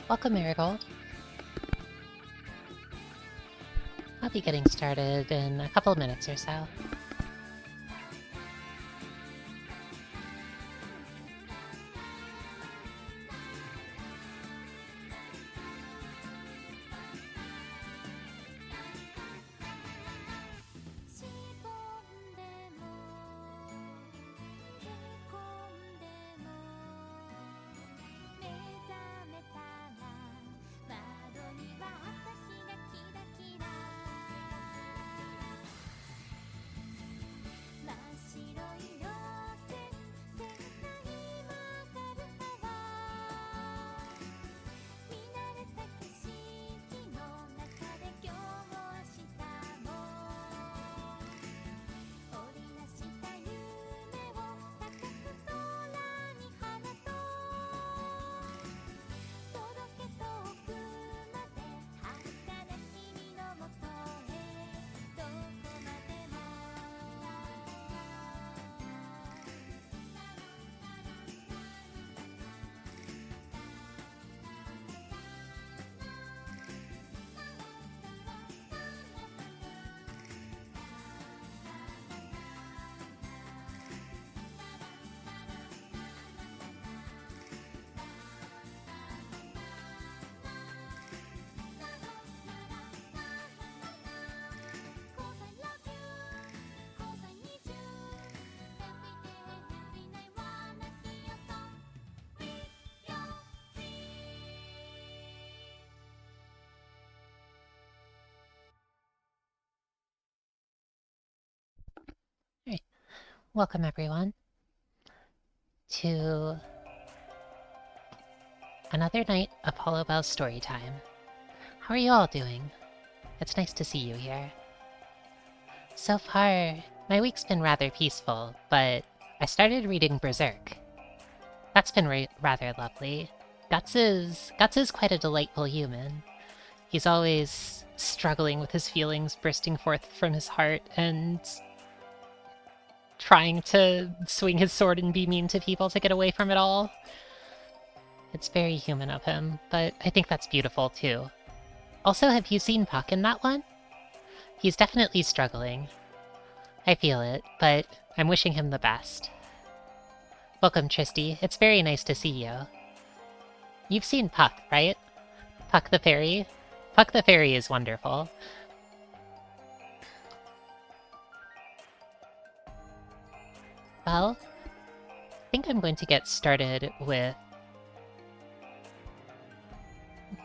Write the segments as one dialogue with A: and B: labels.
A: Welcome, Marigold. I'll be getting started in a couple of minutes or so. Alright. Welcome, everyone, to another night of Hollowbel Storytime. How are you all doing? It's nice to see you here. So far, my week's been rather peaceful, but I started reading Berserk. That's been rather lovely. Guts is quite a delightful human. He's always struggling with his feelings bursting forth from his heart and trying to swing his sword and be mean to people to get away from it all. It's very human of him, but I think that's beautiful too. Also, have you seen Puck in that one? He's definitely struggling. I feel it, but I'm wishing him the best. Welcome, Tristy. It's very nice to see you. You've seen Puck, right? Puck the Fairy? Puck the Fairy is wonderful. Well, I think I'm going to get started with...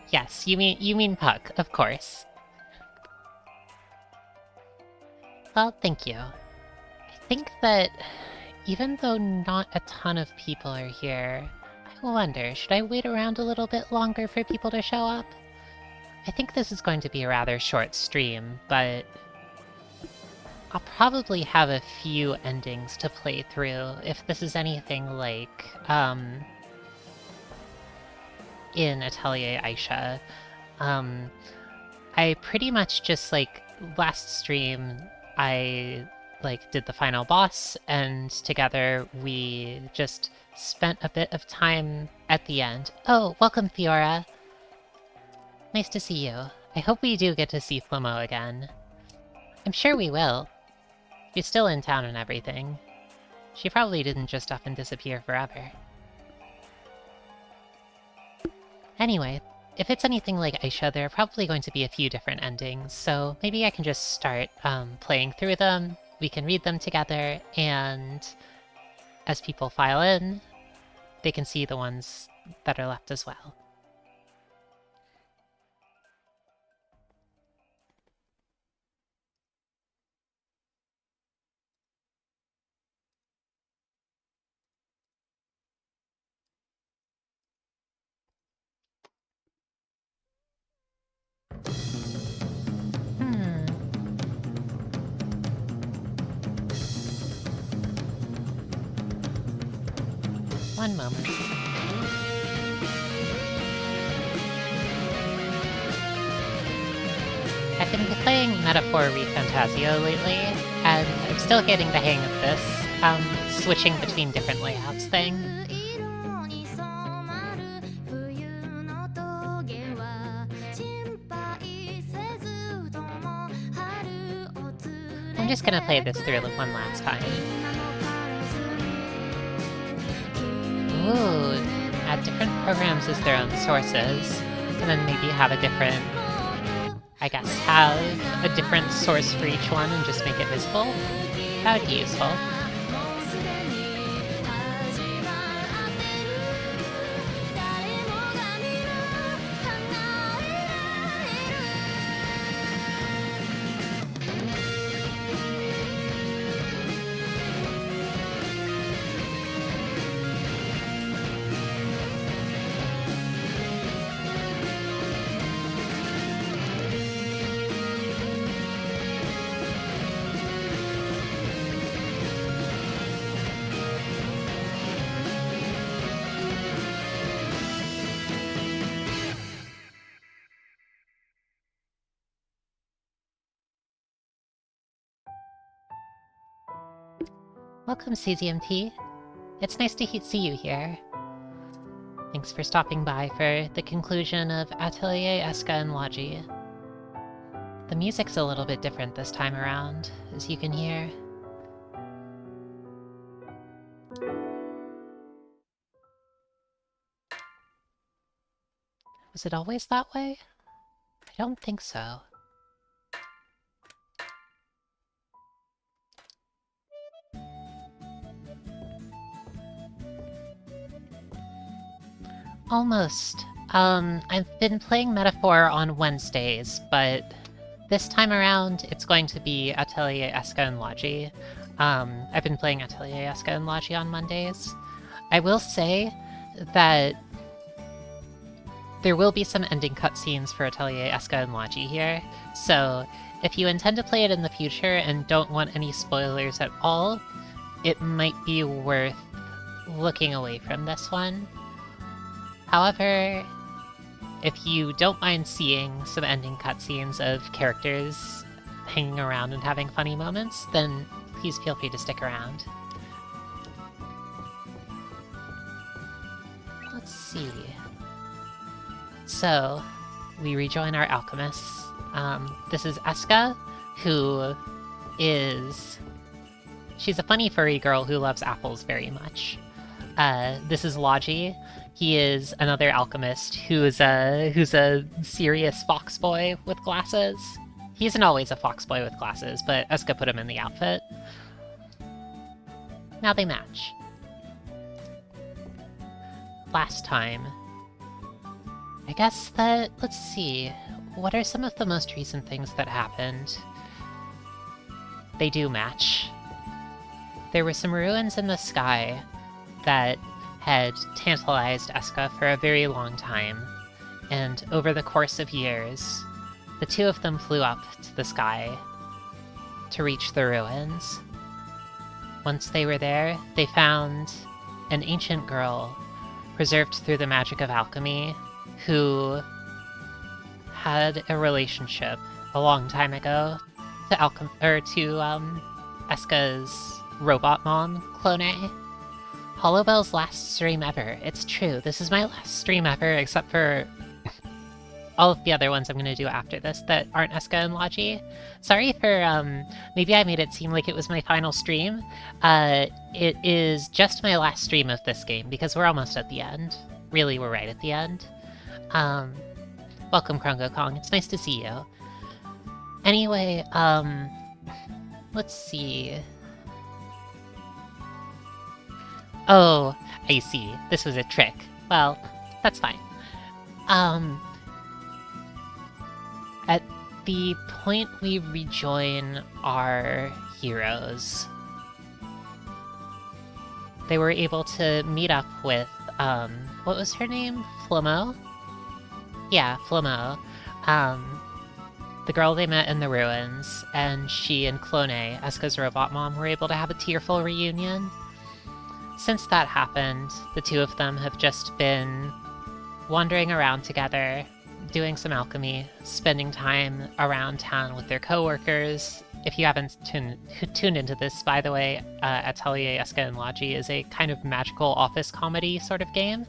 A: Yes, you mean Puck, of course. Well, thank you. I think that even though not a ton of people are here, I wonder, should I wait around a little bit longer for people to show up? I think this is going to be a rather short stream, but I'll probably have a few endings to play through if this is anything like, in Atelier Escha. I pretty much just, last stream, I, did the final boss, and together we just spent a bit of time at the end. Oh, welcome, Fiora! Nice to see you. I hope we do get to see Flomo again. I'm sure we will. She's still in town and everything. She probably didn't just up and disappear forever. Anyway, if it's anything like Aisha, there are probably going to be a few different endings, so maybe I can just start playing through them, we can read them together, and as people file in, they can see the ones that are left as well. One moment. I've been playing Metaphor ReFantasio lately, and I'm still getting the hang of this, switching between different layouts thing. I'm just gonna play this through one last time. Ooh, add different programs as their own sources, and then maybe have a different, I guess, have a different source for each one and just make it visible. That would be useful. Welcome, CZMT. It's nice to see you here. Thanks for stopping by for the conclusion of Atelier Escha Logy. The music's a little bit different this time around, as you can hear. Was it always that way? I don't think so. Almost. I've been playing Metaphor on Wednesdays, but this time around it's going to be Atelier Escha Logy. I've been playing Atelier Escha Logy on Mondays. I will say that there will be some ending cutscenes for Atelier Escha Logy here, so if you intend to play it in the future and don't want any spoilers at all, it might be worth looking away from this one. However, if you don't mind seeing some ending cutscenes of characters hanging around and having funny moments, then please feel free to stick around. Let's see. So, we rejoin our alchemists. This is Escha, who is... she's a funny furry girl who loves apples very much. This is Logy. He is another alchemist who's a serious fox boy with glasses. He isn't always a fox boy with glasses, but Escha put him in the outfit. Now they match. Last time. I guess that, let's see, what are some of the most recent things that happened? They do match. There were some ruins in the sky that had tantalized Escha for a very long time, and over the course of years, the two of them flew up to the sky to reach the ruins. Once they were there, they found an ancient girl, preserved through the magic of alchemy, who had a relationship a long time ago to Escha's robot mom, Clone. Hollowbel's last stream ever. It's true, this is my last stream ever, except for all of the other ones I'm going to do after this that aren't Escha Logy. Sorry for, maybe I made it seem like it was my final stream. It is just my last stream of this game, because we're almost at the end. Really, we're right at the end. Welcome, Krongo Kong. It's nice to see you. Anyway, let's see. Oh, I see. This was a trick. Well, that's fine. At the point we rejoin our heroes, they were able to meet up with, what was her name? Flamo? Yeah, Flamo. The girl they met in the ruins, and she and Clone, Escha's robot mom, were able to have a tearful reunion. Since that happened, the two of them have just been wandering around together, doing some alchemy, spending time around town with their co-workers. If you haven't tuned into this, by the way, Atelier Escha Logy is a kind of magical office comedy sort of game.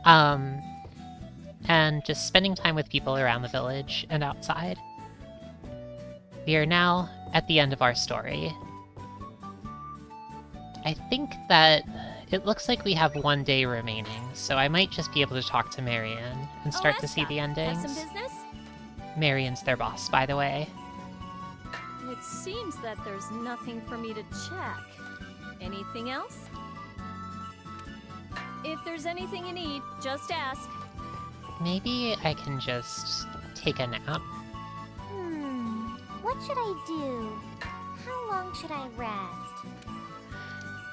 A: And just spending time with people around the village and outside. We are now at the end of our story. I think that it looks like we have 1 day remaining, so I might just be able to talk to Marion and start to see the endings.
B: Have some business?
A: Marion's their boss, by the way.
B: It seems that there's nothing for me to check. Anything else? If there's anything you need, just ask.
A: Maybe I can just take a nap.
C: What should I do? How long should I rest?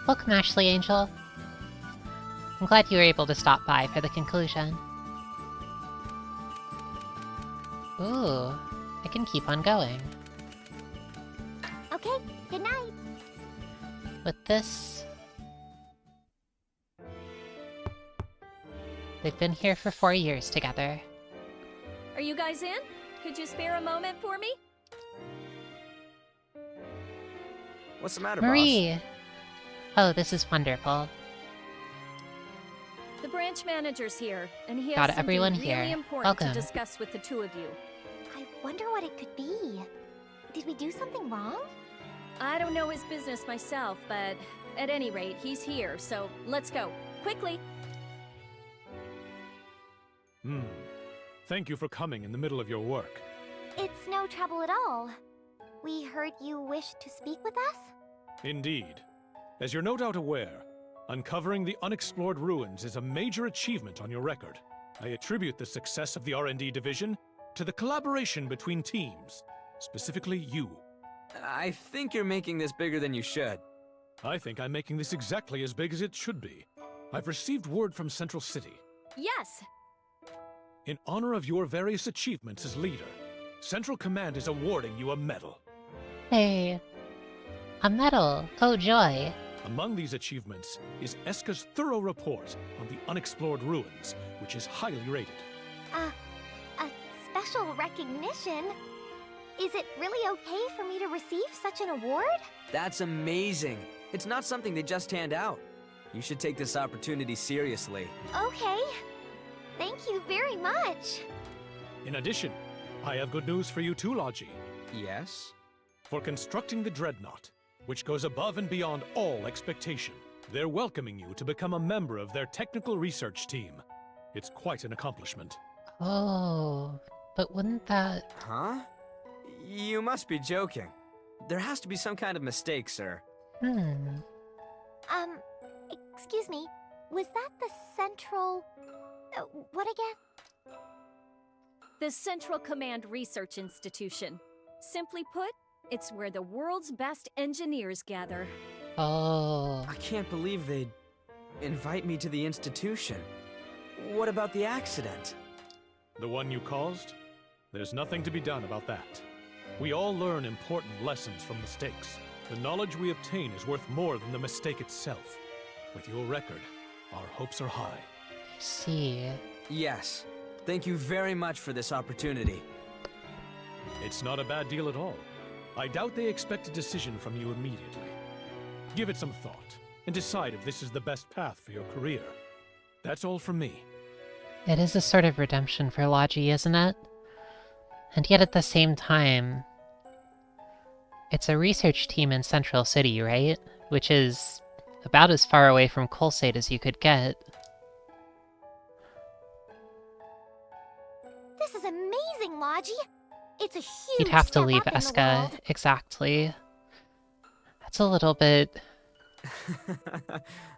A: Welcome, Ashley Angel. I'm glad you were able to stop by for the conclusion. Ooh, I can keep on going.
C: Okay, good night.
A: With this... They've been here for 4 years together.
B: Are you guys in? Could you spare a moment for me?
D: What's the matter,
A: Marie! Oh, this is wonderful.
B: The branch manager's here, and he has
A: Got
B: something
A: everyone
B: really
A: here.
B: important
A: Welcome.
B: to discuss with the two of you.
C: I wonder what it could be. Did we do something wrong?
B: I don't know his business myself, but at any rate, he's here, so let's go. Quickly!
E: Thank you for coming in the middle of your work.
C: It's no trouble at all. We heard you wish to speak with us?
E: Indeed. As you're no doubt aware, uncovering the unexplored ruins is a major achievement on your record. I attribute the success of the R&D division to the collaboration between teams, specifically you.
D: I think you're making this bigger than you should.
E: I think I'm making this exactly as big as it should be. I've received word from Central City.
B: Yes!
E: In honor of your various achievements as leader, Central Command is awarding you a medal.
A: Hey. A medal. Oh, joy.
E: Among these achievements is Escha's thorough report on the unexplored ruins, which is highly rated.
C: A special recognition? Is it really okay for me to receive such an award?
D: That's amazing. It's not something they just hand out. You should take this opportunity seriously.
C: Okay. Thank you very much.
E: In addition, I have good news for you too, Logy.
D: Yes?
E: For constructing the Dreadnought, which goes above and beyond all expectation. They're welcoming you to become a member of their technical research team. It's quite an accomplishment.
A: Oh, but wouldn't that...
D: Huh? You must be joking. There has to be some kind of mistake, sir.
C: Excuse me. Was that the central... what again?
B: The Central Command Research Institution. Simply put, it's where the world's best engineers gather.
A: Oh...
D: I can't believe they'd invite me to the institution. What about the accident?
E: The one you caused? There's nothing to be done about that. We all learn important lessons from mistakes. The knowledge we obtain is worth more than the mistake itself. With your record, our hopes are high.
A: I see.
D: Yes. Thank you very much for this opportunity.
E: It's not a bad deal at all. I doubt they expect a decision from you immediately. Give it some thought, and decide if this is the best path for your career. That's all from me.
A: It is a sort of redemption for Logy, isn't it? And yet at the same time... It's a research team in Central City, right? Which is about as far away from Colsade as you could get.
C: This is amazing, Logy. It's a huge
A: You'd have to
C: step
A: leave
C: up in the
A: Escha.
C: world.
A: Exactly. That's a little bit...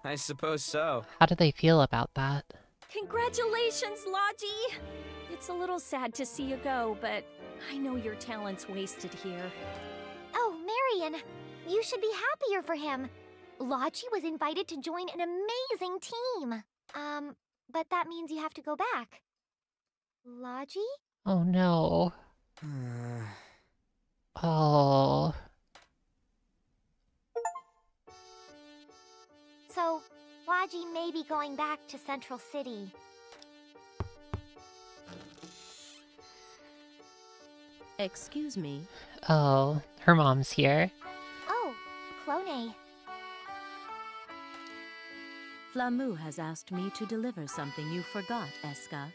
D: I suppose so.
A: How do they feel about that?
B: Congratulations, Logy! It's a little sad to see you go, but I know your talent's wasted here.
C: Oh, Marion, you should be happier for him. Logy was invited to join an amazing team. But that means you have to go back. Logy?
A: Oh no. Oh.
C: So, Logy may be going back to Central City.
F: Excuse me.
A: Oh, her mom's here.
C: Oh, Clone.
F: Flamu has asked me to deliver something you forgot, Escha.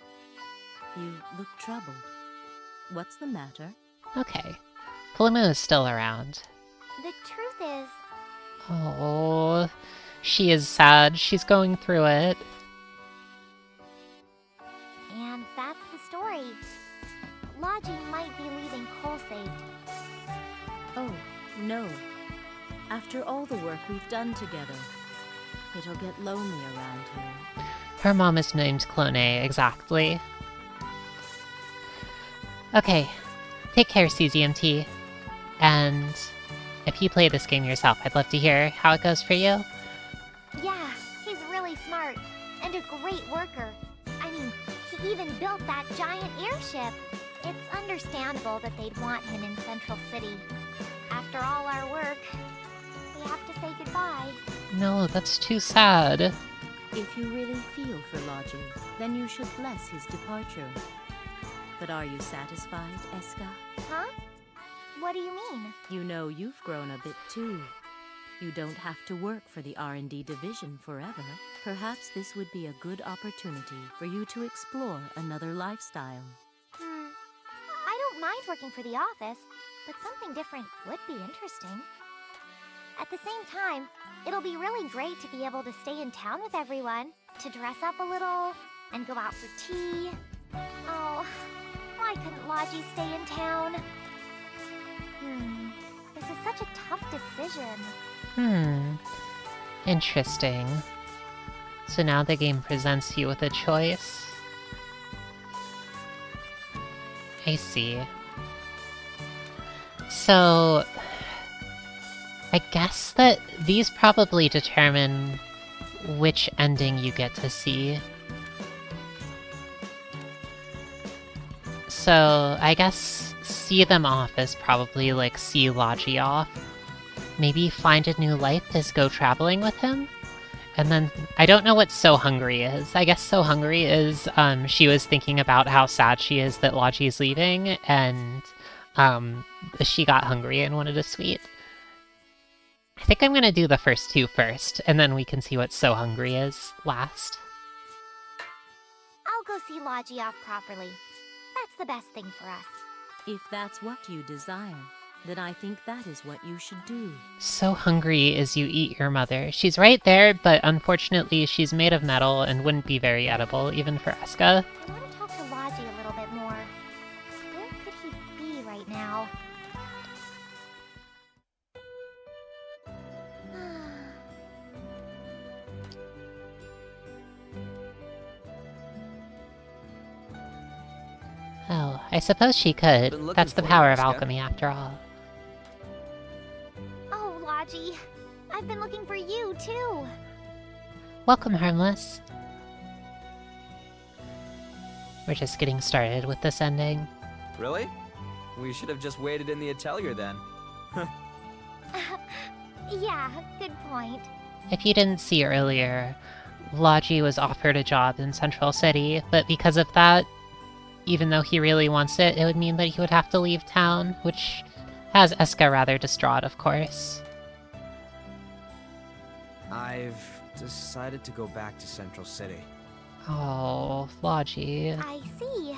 F: You look troubled. What's the matter?
A: Okay. Palomu is still around.
C: The truth is,
A: Oh, she is sad. She's going through it.
C: and that's the story. Logy might be leaving Colsate.
F: Oh, no. After all the work we've done together, it'll get lonely around here.
A: Her mom is named Clone, exactly. Okay, take care, CZMT. And if you play this game yourself, I'd love to hear how it goes for you.
C: Yeah, he's really smart and a great worker. I mean, he even built that giant airship. It's understandable that they'd want him in Central City. After all our work, we have to say goodbye.
A: No, that's too sad.
F: If you really feel for Logy, then you should bless his departure. But are you satisfied, Escha?
C: Huh? What do you mean?
F: You know you've grown a bit too. You don't have to work for the R&D division forever. Perhaps this would be a good opportunity for you to explore another lifestyle.
C: I don't mind working for the office, but something different would be interesting. At the same time, it'll be really great to be able to stay in town with everyone, to dress up a little, and go out for tea. Oh, why couldn't Logy stay in town? This is such a tough decision.
A: Interesting. So now the game presents you with a choice. I see. So, I guess that these probably determine which ending you get to see. So, I guess see them off is probably like see Logy off. Maybe find a new life to go traveling with him? And then, I don't know what So Hungry is. I guess So Hungry is, she was thinking about how sad she is that Logy's leaving, and, she got hungry and wanted a sweet. I think I'm gonna do the first two first, and then we can see what So Hungry is last.
C: I'll go see Logy off properly. That's the best thing for us.
F: If that's what you desire, then I think that is what you should do.
A: So hungry is you eat your mother. She's right there, but unfortunately she's made of metal and wouldn't be very edible, even for Escha.
C: I want to talk to Logy a little bit more. Where could he be right now?
A: Oh, I suppose she could.
D: Been looking
A: That's the
D: for you,
A: power of
D: Escha.
A: alchemy, after all.
C: Oh, Logy, I've been looking for you, too.
A: Welcome, Harmless. We're just getting started with this ending.
D: Really? We should have just waited in the atelier then.
C: Yeah, good point.
A: If you didn't see earlier, Logy was offered a job in Central City, but because of that, even though he really wants it, it would mean that he would have to leave town, which has Escha rather distraught, of course.
D: I've decided to go back to Central City.
A: Oh, Logy.
C: I see.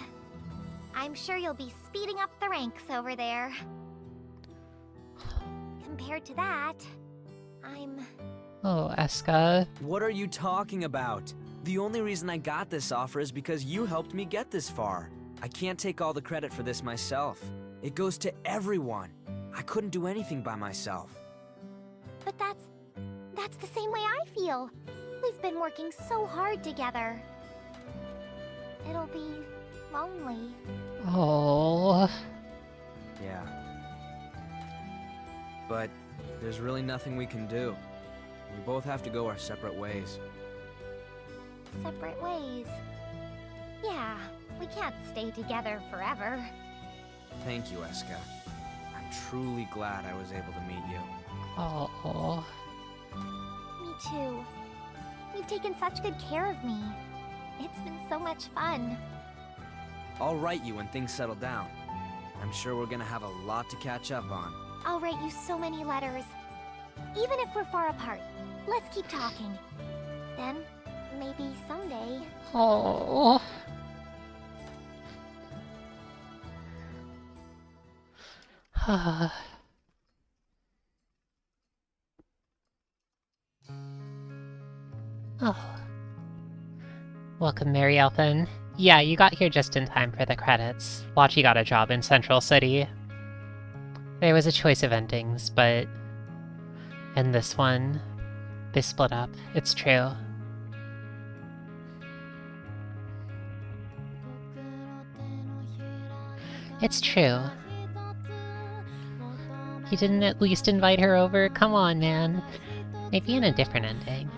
C: I'm sure you'll be speeding up the ranks over there. Compared to that, I'm...
A: Oh, Escha.
D: What are you talking about? The only reason I got this offer is because you helped me get this far. I can't take all the credit for this myself. It goes to everyone. I couldn't do anything by myself.
C: But that's the same way I feel. We've been working so hard together. It'll be lonely.
A: Oh.
D: Yeah. But there's really nothing we can do. We both have to go our separate ways.
C: Separate ways. Yeah, we can't stay together forever.
D: Thank you, Escha. I'm truly glad I was able to meet you.
A: Oh.
C: Me too. You've taken such good care of me. It's been so much fun.
D: I'll write you when things settle down. I'm sure we're gonna have a lot to catch up on.
C: I'll write you so many letters. Even if we're far apart, let's keep talking. Then, maybe someday...
A: Oh. Welcome, Mary Elfin. Yeah, you got here just in time for the credits. Logy got a job in Central City. There was a choice of endings, but in this one, they split up. It's true. It's true. He didn't at least invite her over? Come on, man. Maybe in a different ending.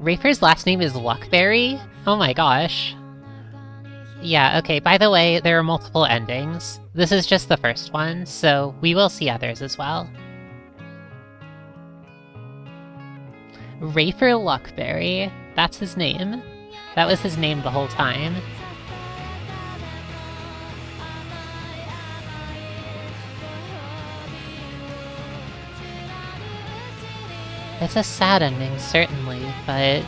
A: Rafer's last name is Luckberry? Oh my gosh. Yeah, okay, by the way, there are multiple endings. This is just the first one, so we will see others as well. Rafer Luckberry. That's his name. That was his name the whole time. It's a sad ending, certainly, but...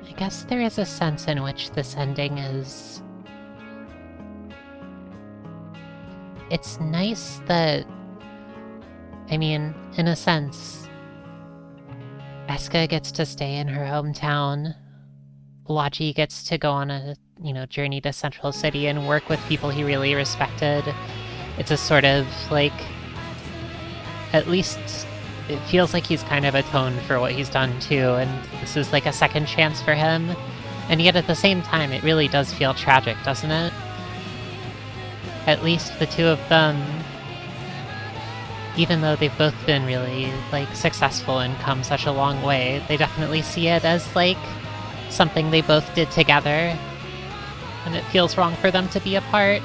A: I guess there is a sense in which this ending is... It's nice that... I mean, in a sense, Escha gets to stay in her hometown. Logy gets to go on a, journey to Central City and work with people he really respected. It's a sort of, like... At least it feels like he's kind of atoned for what he's done too, and this is like a second chance for him. And yet at the same time, it really does feel tragic, doesn't it? At least the two of them, even though they've both been really, like, successful and come such a long way, they definitely see it as, like, something they both did together. And it feels wrong for them to be apart.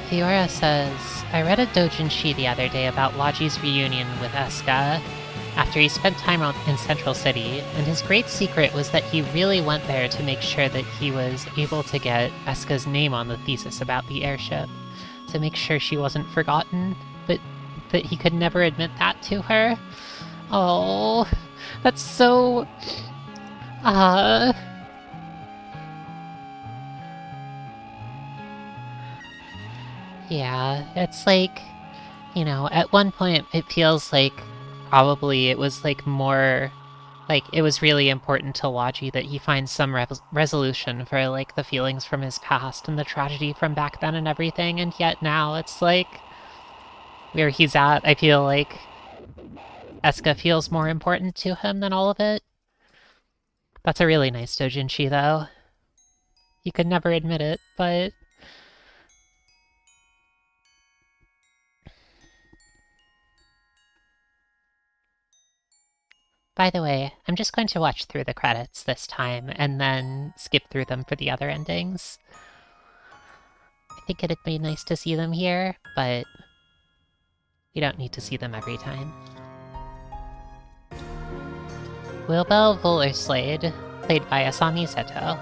A: Fiora says, I read a doujinshi the other day about Logy's reunion with Escha after he spent time in Central City, and his great secret was that he really went there to make sure that he was able to get Escha's name on the thesis about the airship, to make sure she wasn't forgotten, but that he could never admit that to her. Oh, that's so... Yeah, it's like, at one point it feels like probably it was like more, like it was really important to Logy that he finds some resolution for like the feelings from his past and the tragedy from back then and everything, and yet now it's like, where he's at, I feel like Escha feels more important to him than all of it. That's a really nice doujinshi though. He could never admit it, but... By the way, I'm just going to watch through the credits this time, and then skip through them for the other endings. I think it'd be nice to see them here, but you don't need to see them every time. Hollowbel Vullerslade, played by Asami Seto.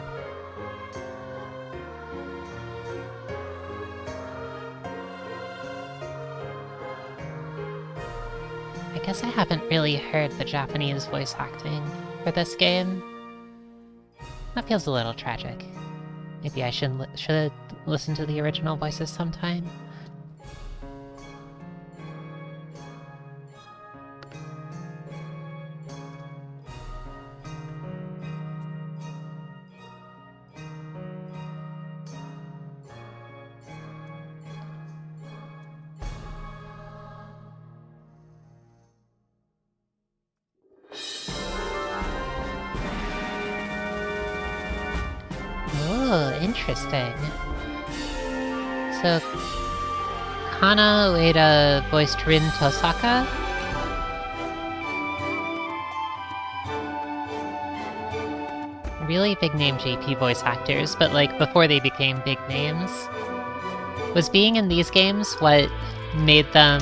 A: I guess I haven't really heard the Japanese voice acting for this game. That feels a little tragic. Maybe I should listen to the original voices sometime. Interesting. So, Kana Ueda voiced Rin Tosaka. Really big name JP voice actors, but like before they became big names. Was being in these games what made them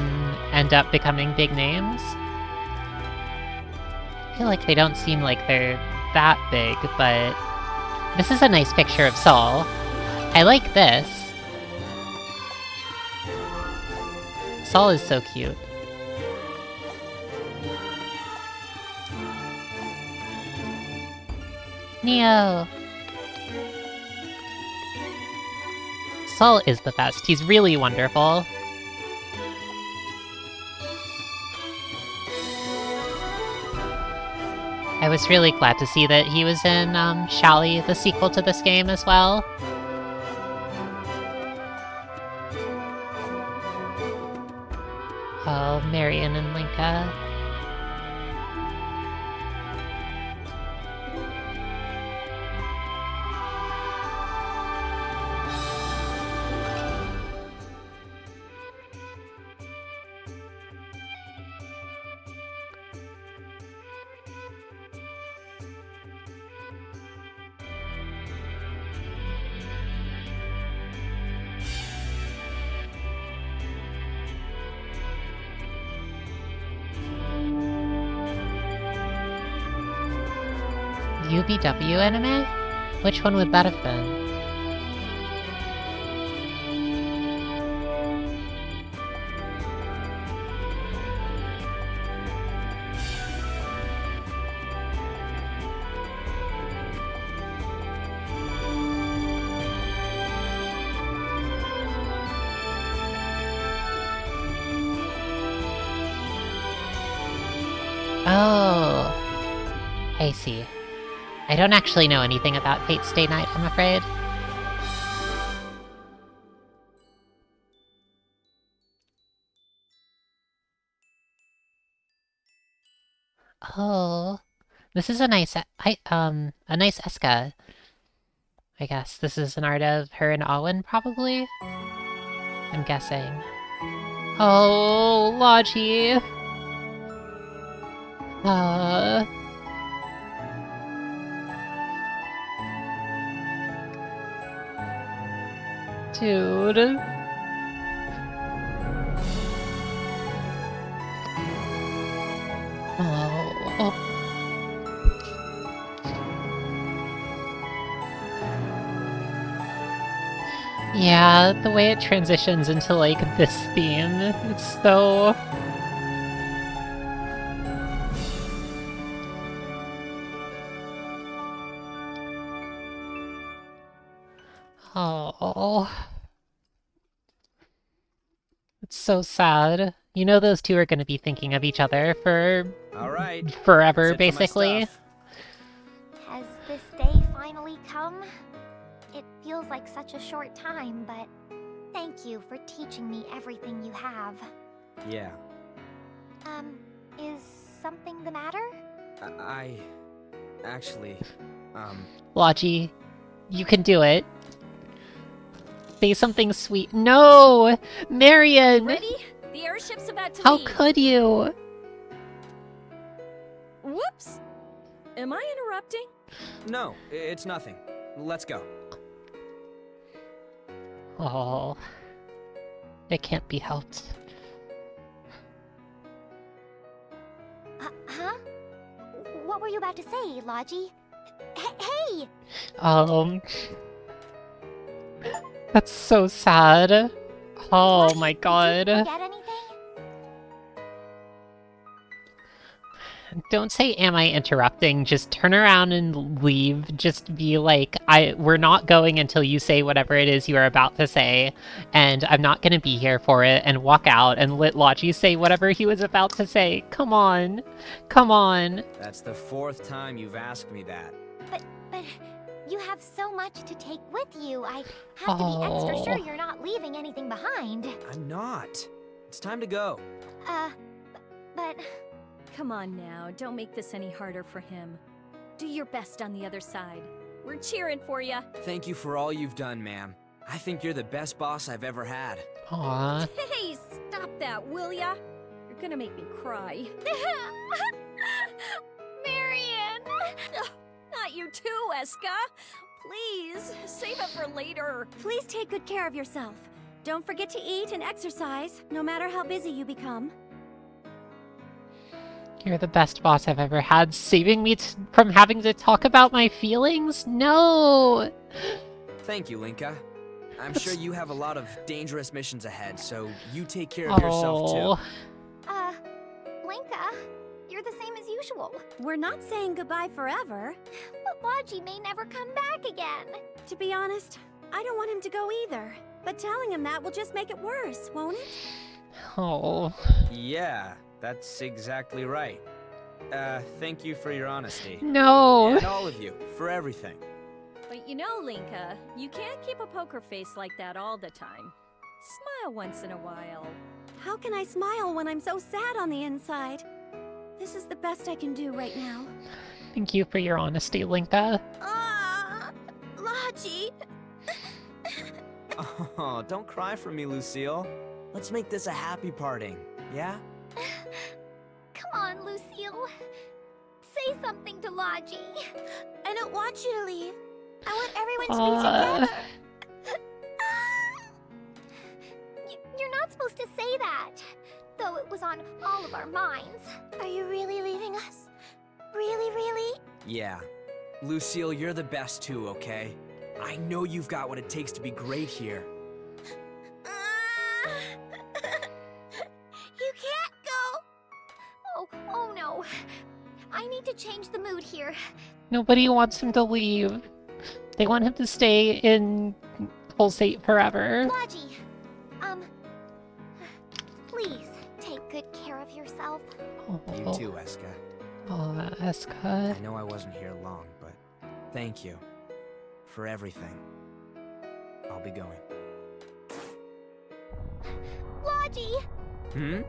A: end up becoming big names? I feel like they don't seem like they're that big, but this is a nice picture of Saul. I like this. Saul is so cute. Neo! Saul is the best. He's really wonderful. I was really glad to see that he was in Shally, the sequel to this game as well. Oh, Marion and Linka. UBW anime? Which one would that have been? Oh, I see. I don't actually know anything about Fate Stay Night, I'm afraid. Oh, this is a nice, a nice Escha. I guess this is an art of her and Alwyn, probably. I'm guessing. Oh, Logy. Dude. Oh. Yeah, the way it transitions into, like, this theme, it's so... Oh. It's so sad. You know those two are gonna be thinking of each other for...
D: All right.
A: forever,
D: That's it for my
A: basically.
C: Has this day finally come? It feels like such a short time, but thank you for teaching me everything you have.
D: Yeah.
C: Is something the matter?
D: I actually,
A: Logy, you can do it. Say something sweet. No! Marion!
B: Ready? The airship's about to
A: How
B: leave.
A: could you?
B: Whoops! Am I interrupting?
D: no, it's nothing. Let's go.
A: Oh. It can't be helped.
C: Huh? What were you about to say, Logy? Hey!
A: That's so sad. Oh
C: Logy,
A: my
C: did you
A: god.
C: forget anything?
A: Don't say, am I interrupting? Just turn around and leave. Just be like, we're not going until you say whatever it is you are about to say, and I'm not gonna be here for it, and walk out and let Logy say whatever he was about to say. Come on. Come on.
D: That's the 4th time you've asked me that.
C: But you have so much to take with you. I have to be extra sure you're not leaving anything behind.
D: I'm not. It's time to go.
C: But...
B: Come on now, don't make this any harder for him. Do your best on the other side. We're cheering for you.
D: Thank you for all you've done, ma'am. I think you're the best boss I've ever had.
A: Aw.
B: Hey, stop that, will ya? You're gonna make me cry.
C: Marion!
B: Ugh, not you too, Escha. Please, save it for later.
G: Please take good care of yourself. Don't forget to eat and exercise, no matter how busy you become.
A: You're the best boss I've ever had, saving me from having to talk about my feelings? No!
D: Thank you, Linka. I'm
A: That's-
D: sure you have a lot of dangerous missions ahead, so you take care of yourself too.
C: Linka, you're the same as usual.
G: We're not saying goodbye forever.
C: But Logy may never come back again.
G: To be honest, I don't want him to go either. But telling him that will just make it worse, won't it?
A: Oh.
D: Yeah, that's exactly right. Thank you for your honesty.
A: No!
D: And all of you, for everything.
B: But you know, Linka, you can't keep a poker face like that all the time. Smile once in a while.
G: How can I smile when I'm so sad on the inside? This is the best I can do right now.
A: Thank you for your honesty, Linka.
G: Logy!
D: Oh, don't cry for me, Lucille. Let's make this a happy parting, yeah?
C: Come on, Lucille. Say something to Logy.
G: I don't want you to leave. I want everyone to be together.
C: You're not supposed to say that, though it was on all of our minds.
G: Are you really leaving us? Really, really?
D: Yeah. Lucille, you're the best too, okay? I know you've got what it takes to be great here.
C: You can't go. Oh no. I need to change the mood here.
A: Nobody wants him to leave. They want him to stay in Pulsate forever.
C: Logy, please take good care of yourself.
D: You too, Escha.
A: Oh, Escha.
D: I know I wasn't here long, but thank you for everything. I'll be going.
C: Logy,
D: Hmm?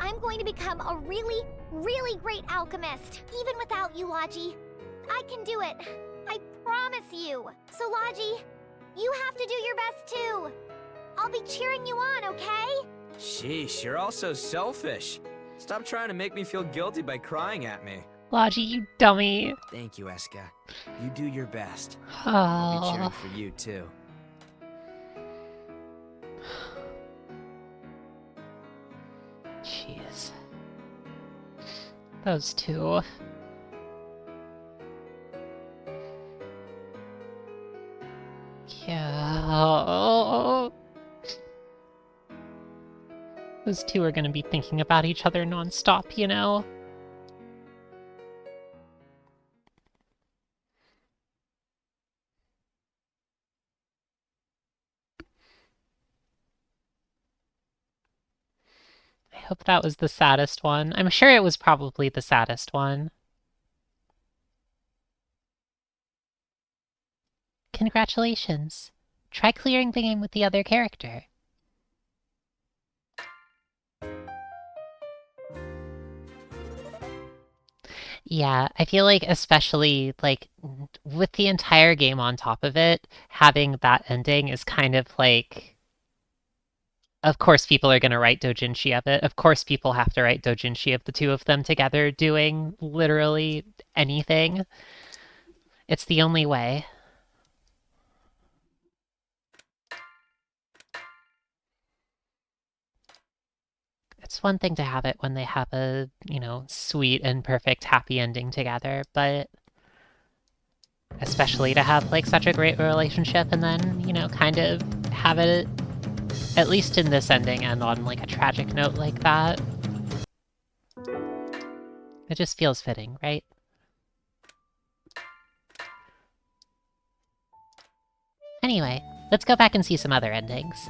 C: I'm going to become a really, really great alchemist, even without you, Logy. I can do it. I promise you. So, Logy, you have to do your best too. I'll be cheering you on, okay?
D: Sheesh, you're all so selfish. Stop trying to make me feel guilty by crying at me.
A: Logy, you dummy.
D: Thank you, Escha. You do your best. I'll be cheering
A: Oh.
D: for you, too.
A: Jeez. Those two. Yeah. Those two are gonna be thinking about each other nonstop, you know? I hope that was the saddest one. I'm sure it was probably the saddest one. Congratulations. Try clearing the game with the other character. Yeah, I feel like especially like with the entire game on top of it, having that ending is kind of like, of course people are going to write doujinshi of it. Of course people have to write doujinshi of the two of them together doing literally anything. It's the only way. It's one thing to have it when they have a, you know, sweet and perfect happy ending together, but especially to have like such a great relationship and then, you know, kind of have it, at least in this ending, end on like a tragic note like that. It just feels fitting, right? Anyway, let's go back and see some other endings.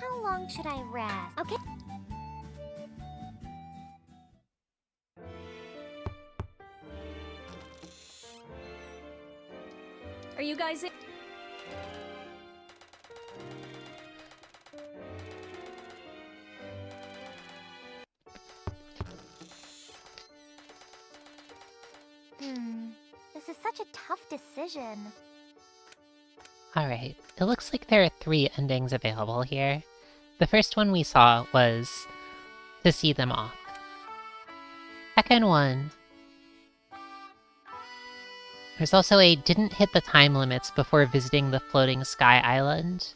C: How long should I rest? Okay.
B: Are you guys in?
C: This is such a tough decision.
A: Alright, it looks like there are 3 endings available here. The first one we saw was to see them off. Second one, there's also a didn't hit the time limits before visiting the floating sky island.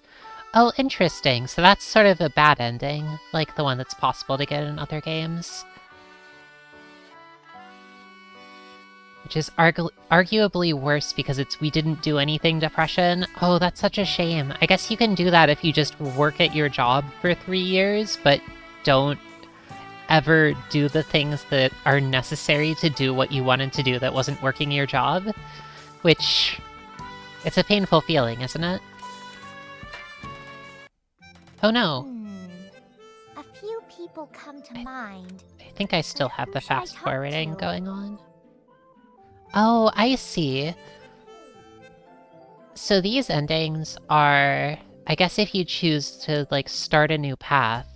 A: Oh, interesting. So that's sort of a bad ending, like the one that's possible to get in other games. Which is arguably worse because it's we didn't do anything depression. Oh, that's such a shame. I guess you can do that if you just work at your job for 3 years, but don't ever do the things that are necessary to do what you wanted to do that wasn't working your job. Which, it's a painful feeling, isn't it? Oh no.
C: A few people come to mind.
A: I think I still have the
C: Who should I
A: fast
C: talk
A: forwarding
C: to?
A: going on. Oh, I see. So these endings are, I guess if you choose to, like, start a new path.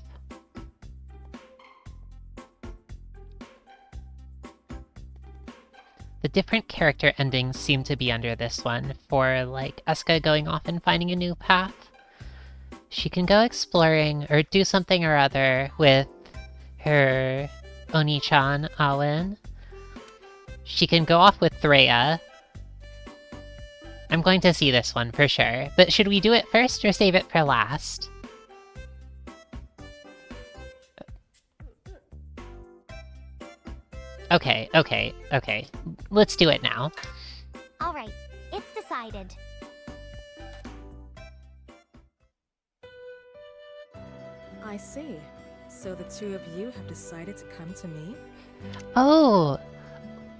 A: The different character endings seem to be under this one, for, like, Escha going off and finding a new path. She can go exploring, or do something or other with her Oni-chan, Awen. She can go off with Threya. I'm going to see this one for sure, but should we do it first or save it for last? Okay. Let's do it now.
C: Alright, it's decided.
H: I see. So the two of you have decided to come to me?
A: Oh!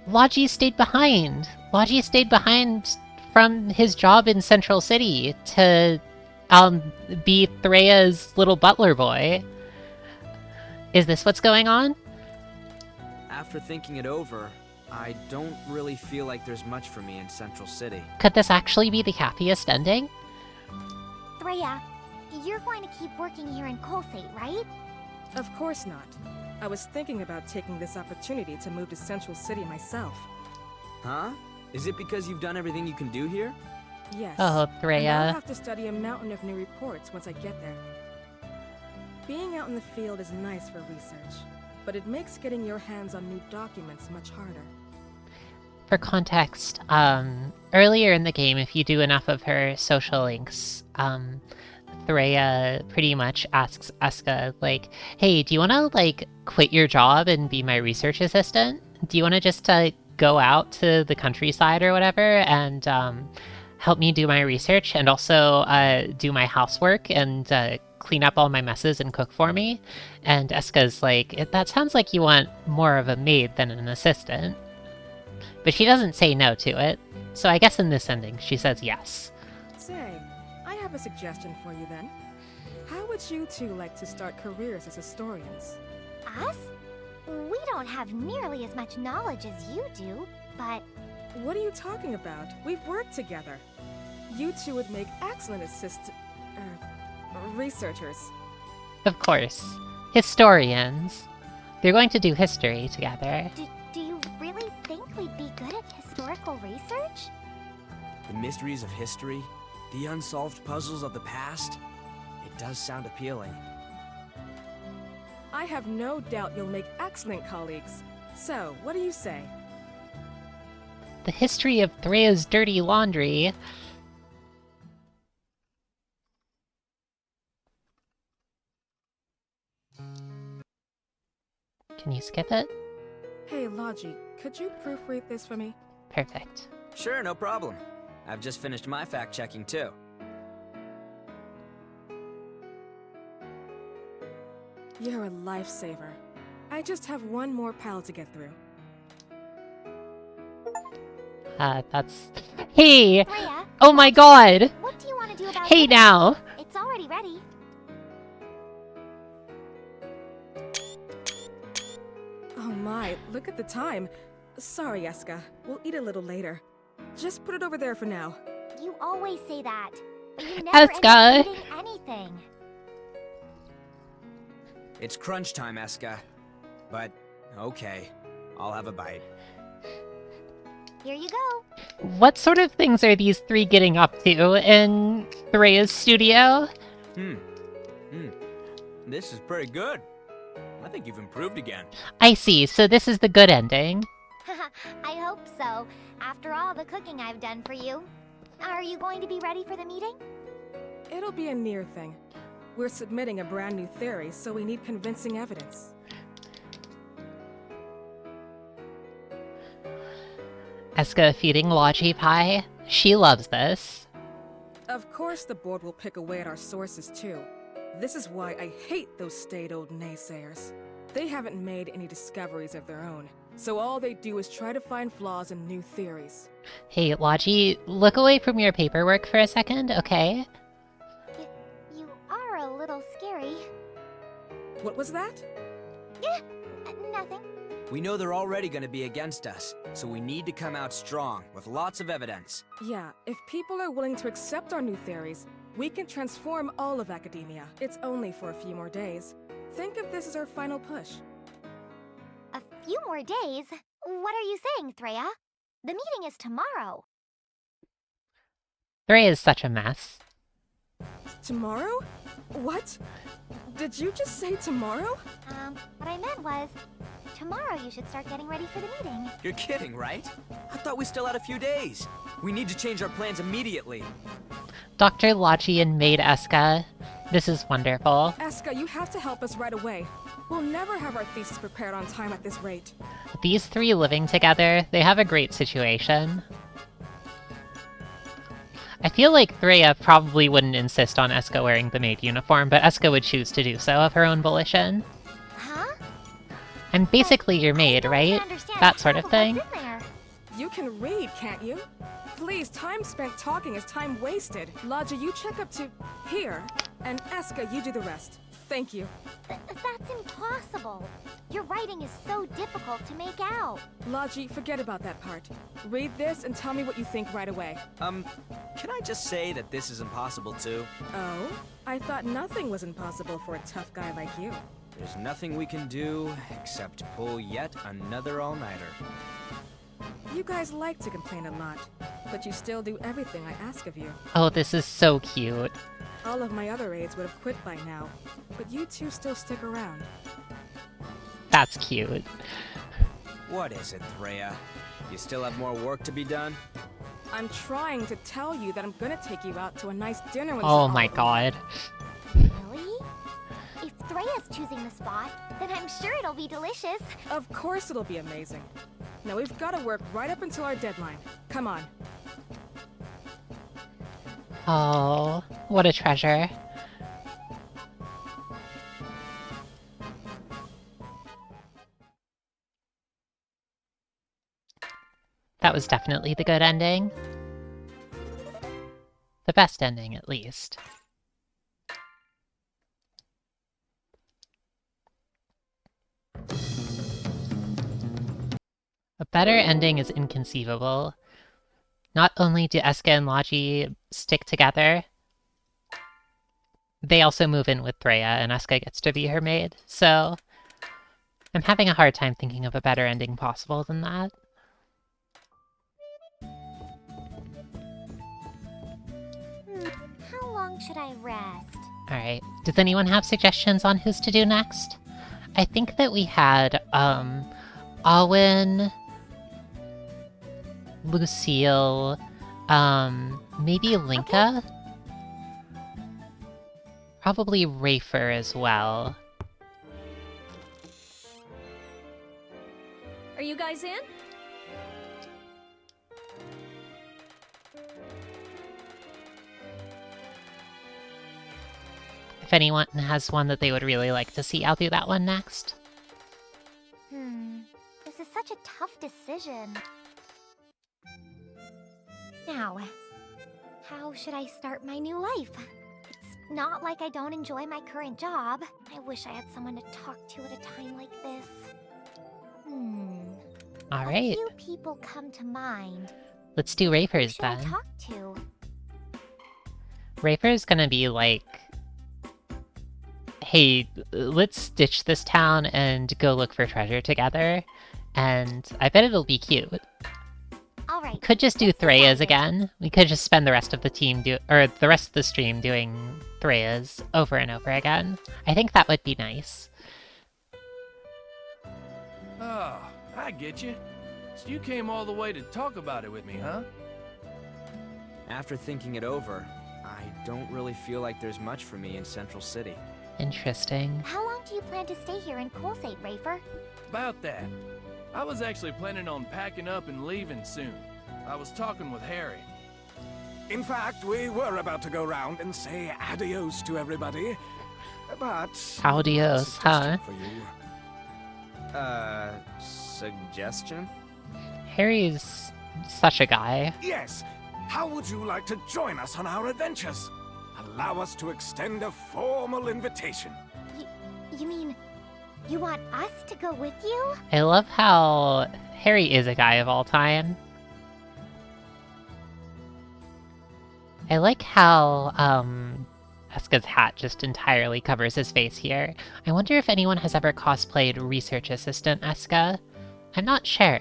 A: Logy stayed behind! Logy stayed behind from his job in Central City to, be Threya's little butler boy. Is this what's going on?
D: After thinking it over, I don't really feel like there's much for me in Central City.
A: Could this actually be the happiest ending?
C: Threya, you're going to keep working here in Colsate, right?
H: Of course not. I was thinking about taking this opportunity to move to Central City myself.
D: Huh? Is it because you've done everything you can do here?
H: Yes.
A: Oh,
H: And
A: Threya.
H: I'll have to study a mountain of new reports once I get there. Being out in the field is nice for research, but it makes getting your hands on new documents much harder.
A: For context, earlier in the game, if you do enough of her social links, Threya pretty much asks Escha, like, hey, do you want to, like, quit your job and be my research assistant? Do you want to just, go out to the countryside or whatever and, help me do my research and also, do my housework and, clean up all my messes and cook for me? And Escha's like, that sounds like you want more of a maid than an assistant. But she doesn't say no to it, so I guess in this ending she says yes.
H: Say, I have a suggestion for you then. How would you two like to start careers as historians?
C: Us? We don't have nearly as much knowledge as you do, but
H: What are you talking about? We've worked together. You two would make excellent researchers.
A: Of course. Historians. They're going to do history together.
C: do you really think we'd be good at historical research?
D: The mysteries of history, the unsolved puzzles of the past. It does sound appealing.
H: I have no doubt you'll make excellent colleagues. So, what do you say?
A: The history of Threya's dirty laundry. Can you skip it?
H: Hey, Logy, could you proofread this for me?
A: Perfect.
D: Sure, no problem. I've just finished my fact-checking too.
H: You're a lifesaver. I just have one more pal to get through.
A: That's... Hey!
C: Threya,
A: Oh my god!
C: what do you want to do about
A: Hey
C: dinner?
A: now!
C: It's already ready.
H: Oh my, look at the time. Sorry, Escha. We'll eat a little later. Just put it over there for now.
C: You always say that, but you never end
A: Escha.
C: up eating anything.
D: It's crunch time, Escha. But, okay. I'll have a bite.
C: Here you go.
A: What sort of things are these three getting up to in Threya's studio?
D: This is pretty good. I think you've improved again.
A: I see, so this is the good ending.
C: I hope so. After all the cooking I've done for you. Are you going to be ready for the meeting?
H: It'll be a near thing. We're submitting a brand new theory, so we need convincing evidence.
A: Escha feeding Logy pie. She loves this.
H: Of course the board will pick away at our sources too. This is why I hate those staid old naysayers. They haven't made any discoveries of their own, so all they do is try to find flaws in new theories.
A: Hey, Logy, look away from your paperwork for a second, okay?
C: You are a little scary.
H: What was that?
C: Nothing.
D: We know they're already gonna be against us, so we need to come out strong, with lots of evidence.
H: Yeah, if people are willing to accept our new theories, we can transform all of academia. It's only for a few more days. Think of this as our final push.
C: A few more days? What are you saying, Threya? The meeting is tomorrow.
A: Threya is such a mess.
H: Tomorrow? What? Did you just say tomorrow?
C: What I meant was, tomorrow you should start getting ready for the meeting.
D: You're kidding, right? I thought we still had a few days. We need to change our plans immediately.
A: Dr. Logy and Maid Escha. This is wonderful.
H: Escha, you have to help us right away. We'll never have our thesis prepared on time at this rate.
A: These three living together, they have a great situation. I feel like Threya probably wouldn't insist on Escha wearing the maid uniform, but Escha would choose to do so of her own volition.
C: Huh?
A: I'm basically your maid, right? That sort of thing.
C: What's in there?
H: You can read, can't you? Please, time spent talking is time wasted. Logy, you check up to here, and Escha, you do the rest. Thank you.
C: That's impossible. Your writing is so difficult to make out.
H: Logy, forget about that part. Read this and tell me what you think right away.
D: Can I just say that this is impossible too?
H: Oh? I thought nothing was impossible for a tough guy like you.
D: There's nothing we can do except pull yet another all-nighter.
H: You guys like to complain a lot, but you still do everything I ask of you.
A: Oh, this is so cute.
H: All of my other aides would have quit by now, but you two still stick around.
A: That's cute.
D: What is it, Threya? You still have more work to be done?
H: I'm trying to tell you that I'm gonna take you out to a nice dinner when
A: Oh my god.
C: Really? If Threya's choosing the spot, then I'm sure it'll be delicious.
H: Of course it'll be amazing. Now we've got to work right up until our deadline. Come on.
A: Oh, what a treasure. That was definitely the good ending. The best ending, at least. A better ending is inconceivable. Not only do Escha and Logy stick together, they also move in with Threya, and Escha gets to be her maid, so I'm having a hard time thinking of a better ending possible than that.
C: How long should I rest?
A: Alright, does anyone have suggestions on who's to do next? I think that we had, Alwyn, Lucille, maybe Linka? Okay. Probably Rafer as well.
B: Are you guys in?
A: If anyone has one that they would really like to see, I'll do that one next.
C: This is such a tough decision. Now, how should I start my new life? It's not like I don't enjoy my current job. I wish I had someone to talk to at a time like this.
A: Alright.
C: A few people come to mind.
A: Let's do Rafer's
C: Who should I
A: then.
C: talk to?
A: Rafer's gonna be like, hey, let's ditch this town and go look for treasure together. And I bet it'll be cute.
C: All Alright.
A: Could just do
C: let's
A: Threya's
C: decide it.
A: again. We could just spend the rest of the the rest of the stream doing Threya's over and over again. I think that would be nice.
I: Oh, I get you. So you came all the way to talk about it with me, huh?
D: After thinking it over, I don't really feel like there's much for me in Central City.
A: Interesting.
C: How long do you plan to stay here in Colsate, Rafer?
I: About that. I was actually planning on packing up and leaving soon. I was talking with Harry.
J: In fact, we were about to go round and say adios to everybody. But...
A: Adios, huh?
J: suggestion for you.
D: Suggestion?
A: Harry's such a guy.
J: Yes. How would you like to join us on our adventures? Allow us to extend a formal invitation.
C: You mean, you want us to go with you?
A: I love how Harry is a guy of all time. I like how, Eska's hat just entirely covers his face here. I wonder if anyone has ever cosplayed Research Assistant Eska. I'm not sure.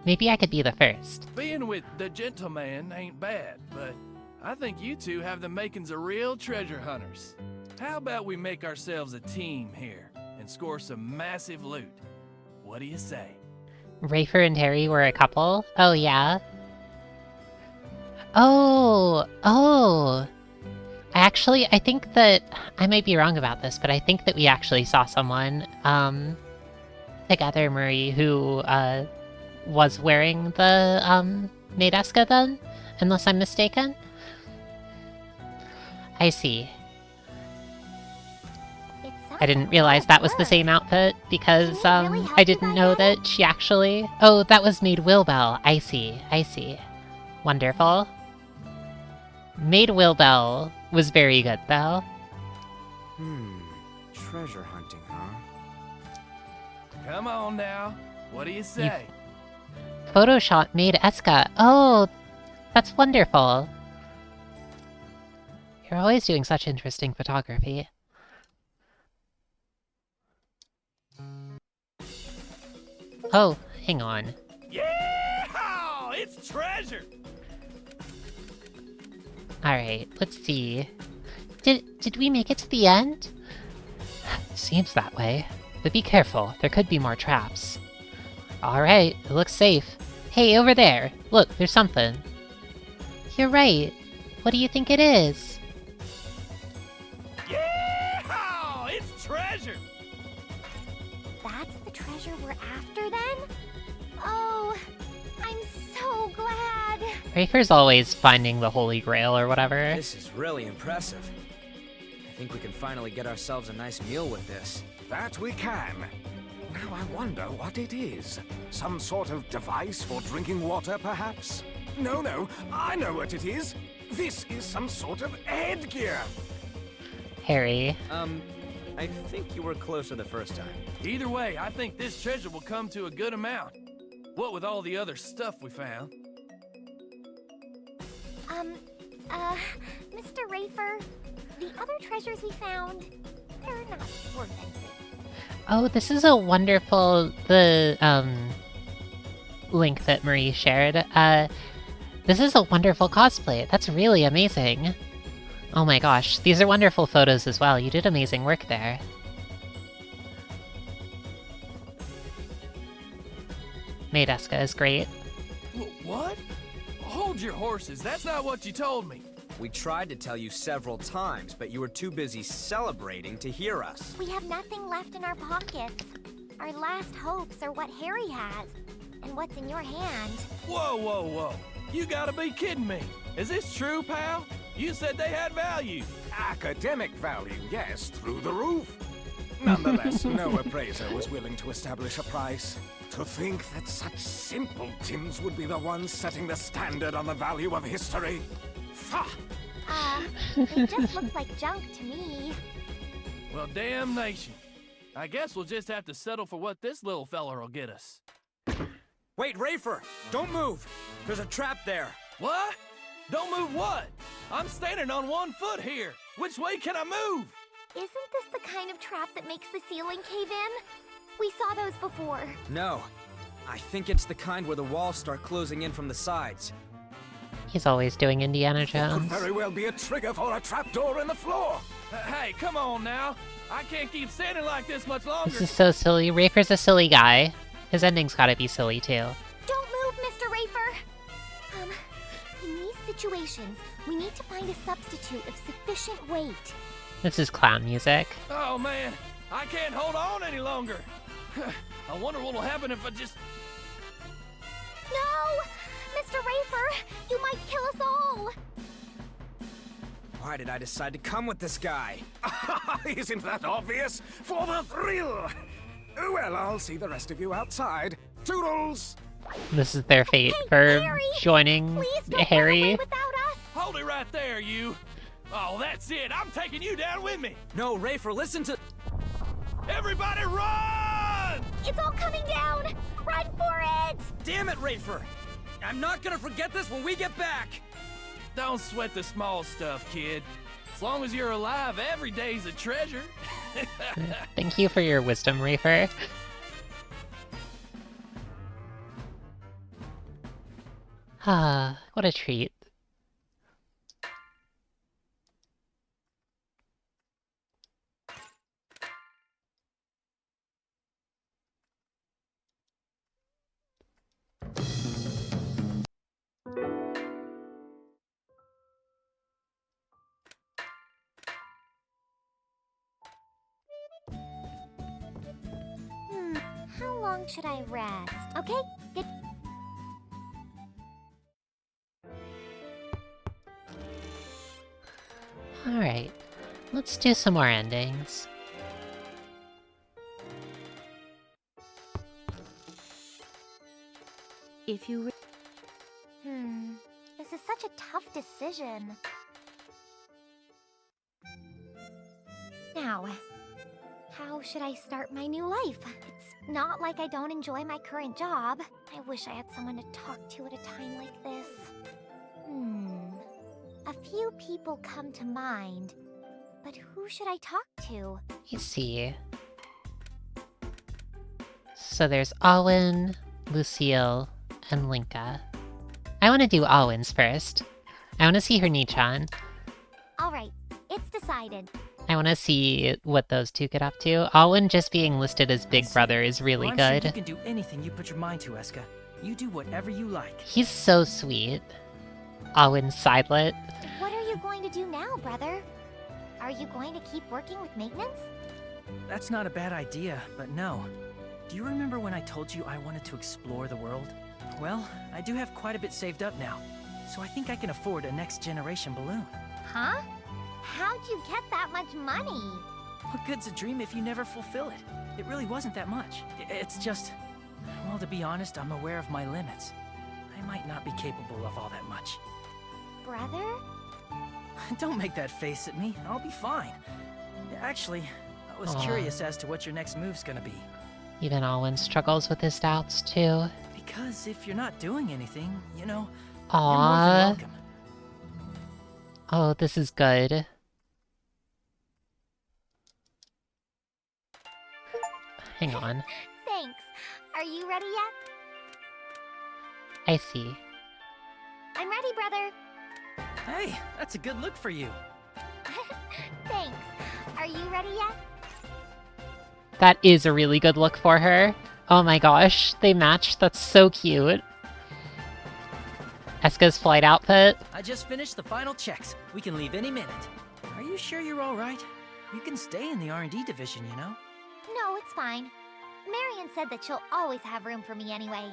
A: Maybe I could be the first.
I: Being with the gentleman ain't bad, but I think you two have the makings of real treasure hunters. How about we make ourselves a team here and score some massive loot? What do you say?
A: Rafer and Harry were a couple? Oh, yeah. Oh. Actually, I think that... I might be wrong about this, but I think that we actually saw someone, together, Marie, who, was wearing the, Maid Eska then? Unless I'm mistaken? I see.
C: It sounds
A: I didn't
C: like a
A: realize
C: lot
A: that
C: of
A: was the
C: work.
A: same outfit, because,
C: Can we really help
A: I
C: you
A: didn't
C: guys
A: know
C: out?
A: that she actually... Oh, that was Maid Willbell. I see. Wonderful. Maid Willbell was very good, though.
D: Treasure hunting, huh?
I: Come on now. What do you say?
A: Photoshop Maid Eska. Oh, that's wonderful. You're always doing such interesting photography. Oh, hang on.
I: Yeah! It's treasure!
A: Alright, let's see. Did we make it to the end? Seems that way. But be careful, there could be more traps. Alright, it looks safe. Hey, over there! Look, there's something. You're right. What do you think it is?
I: Yeah! It's treasure!
C: That's the treasure we're after then? Oh, I'm so glad.
A: Rafer's always finding the Holy Grail or whatever.
D: This is really impressive. I think we can finally get ourselves a nice meal with this.
J: That we can. Now I wonder what it is. Some sort of device for drinking water, perhaps? No, I know what it is. This is some sort of headgear.
A: Harry.
D: I think you were closer the first time.
I: Either way, I think this treasure will come to a good amount. What with all the other stuff we found.
C: Mr. Rafer, the other treasures we found, they're not worth anything.
A: Oh, this is a wonderful, link that Marie shared. This is a wonderful cosplay. That's really amazing. Oh my gosh, these are wonderful photos as well. You did amazing work there. Maid Eska is great.
I: What? Hold your horses. That's not what you told me.
D: We tried to tell you several times, but you were too busy celebrating to hear us.
C: We have nothing left in our pockets. Our last hopes are what Harry has, and what's in your hand.
I: Whoa. You gotta be kidding me. Is this true, pal? You said they had value.
J: Academic value, yes, through the roof. Nonetheless, no appraiser was willing to establish a price. To think that such simpletons would be the ones setting the standard on the value of history. Pah!
C: They just look like junk to me.
I: Well, damnation. I guess we'll just have to settle for what this little feller will get us.
D: Wait, Rafer! Don't move! There's a trap there!
I: What? Don't move what? I'm standing on 1 foot here. Which way can I move?
C: Isn't this the kind of trap that makes the ceiling cave in? We saw those before.
D: No. I think it's the kind where the walls start closing in from the sides.
A: He's always doing Indiana
J: It could
A: Jones.
J: very well be a trigger for a trapdoor in the floor.
I: Hey, come on now. I can't keep standing like this much longer.
A: This is so silly. Rafer's a silly guy. His ending's gotta be silly too.
C: Don't move, Mr. Rafer! In these situations, we need to find a substitute of sufficient weight.
A: This is clown music.
I: Oh man, I can't hold on any longer. I wonder what'll happen if I just...
C: No! Mr. Rafer, you might kill us all!
D: Why did I decide to come with this guy?
J: Isn't that obvious? For the thrill! Well, I'll see the rest of you outside. Toodles!
A: This is their fate
C: Hey,
A: for
C: Harry!
A: joining
C: Please don't run
A: Harry.
C: away without us!
I: Hold it right there, you. Oh, that's it. I'm taking you down with me.
D: No, Rafer, listen to...
I: Everybody run!
C: It's all coming down! Run for it!
D: Damn it, Rafer! I'm not gonna forget this when we get back!
I: Don't sweat the small stuff, kid. As long as you're alive, every day's a treasure.
A: Thank you for your wisdom, Rafer. Ah, what a treat.
C: How long should I rest? Okay, good.
A: Alright, let's do some more endings.
F: If you
C: This is such a tough decision. Now, how should I start my new life? It's not like I don't enjoy my current job. I wish I had someone to talk to at a time like this. A few people come to mind, but who should I talk to?
A: You see. So there's Alwyn, Lucille, and Linka. I want to do Alwyn's first. I want to see her Nichan.
C: Alright, it's decided.
A: I want to see what those two get up to. Alwyn just being listed as Big Brother is really
K: Well, I'm
A: good.
K: sure you can do anything you put your mind to, Escha. You do whatever you like.
A: He's so sweet. Alwyn's sidelet.
C: What are you going to do now, brother? Are you going to keep working with maintenance?
K: That's not a bad idea, but no. Do you remember when I told you I wanted to explore the world? Well, I do have quite a bit saved up now, so I think I can afford a next-generation balloon.
C: Huh? How'd you get that much money?
K: What good's a dream if you never fulfill it? It really wasn't that much. It's just... Well, to be honest, I'm aware of my limits. I might not be capable of all that much.
C: Brother?
K: Don't make that face at me. I'll be fine. Actually, I was curious as to what your next move's gonna be.
A: Even Alwyn struggles with his doubts too.
K: Because if you're not doing anything, you know,
A: Aww.
K: you're more than welcome.
A: Oh, this is good. Hang on.
C: Thanks. Are you ready yet?
A: I see.
C: I'm ready, brother.
K: Hey, that's a good look for you.
C: Thanks. Are you ready yet?
A: That is a really good look for her. Oh my gosh, they match. That's so cute. Escha's flight outfit.
K: I just finished the final checks. We can leave any minute. Are you sure you're all right? You can stay in the R&D division, you know?
C: No, it's fine. Marion said that she'll always have room for me anyway.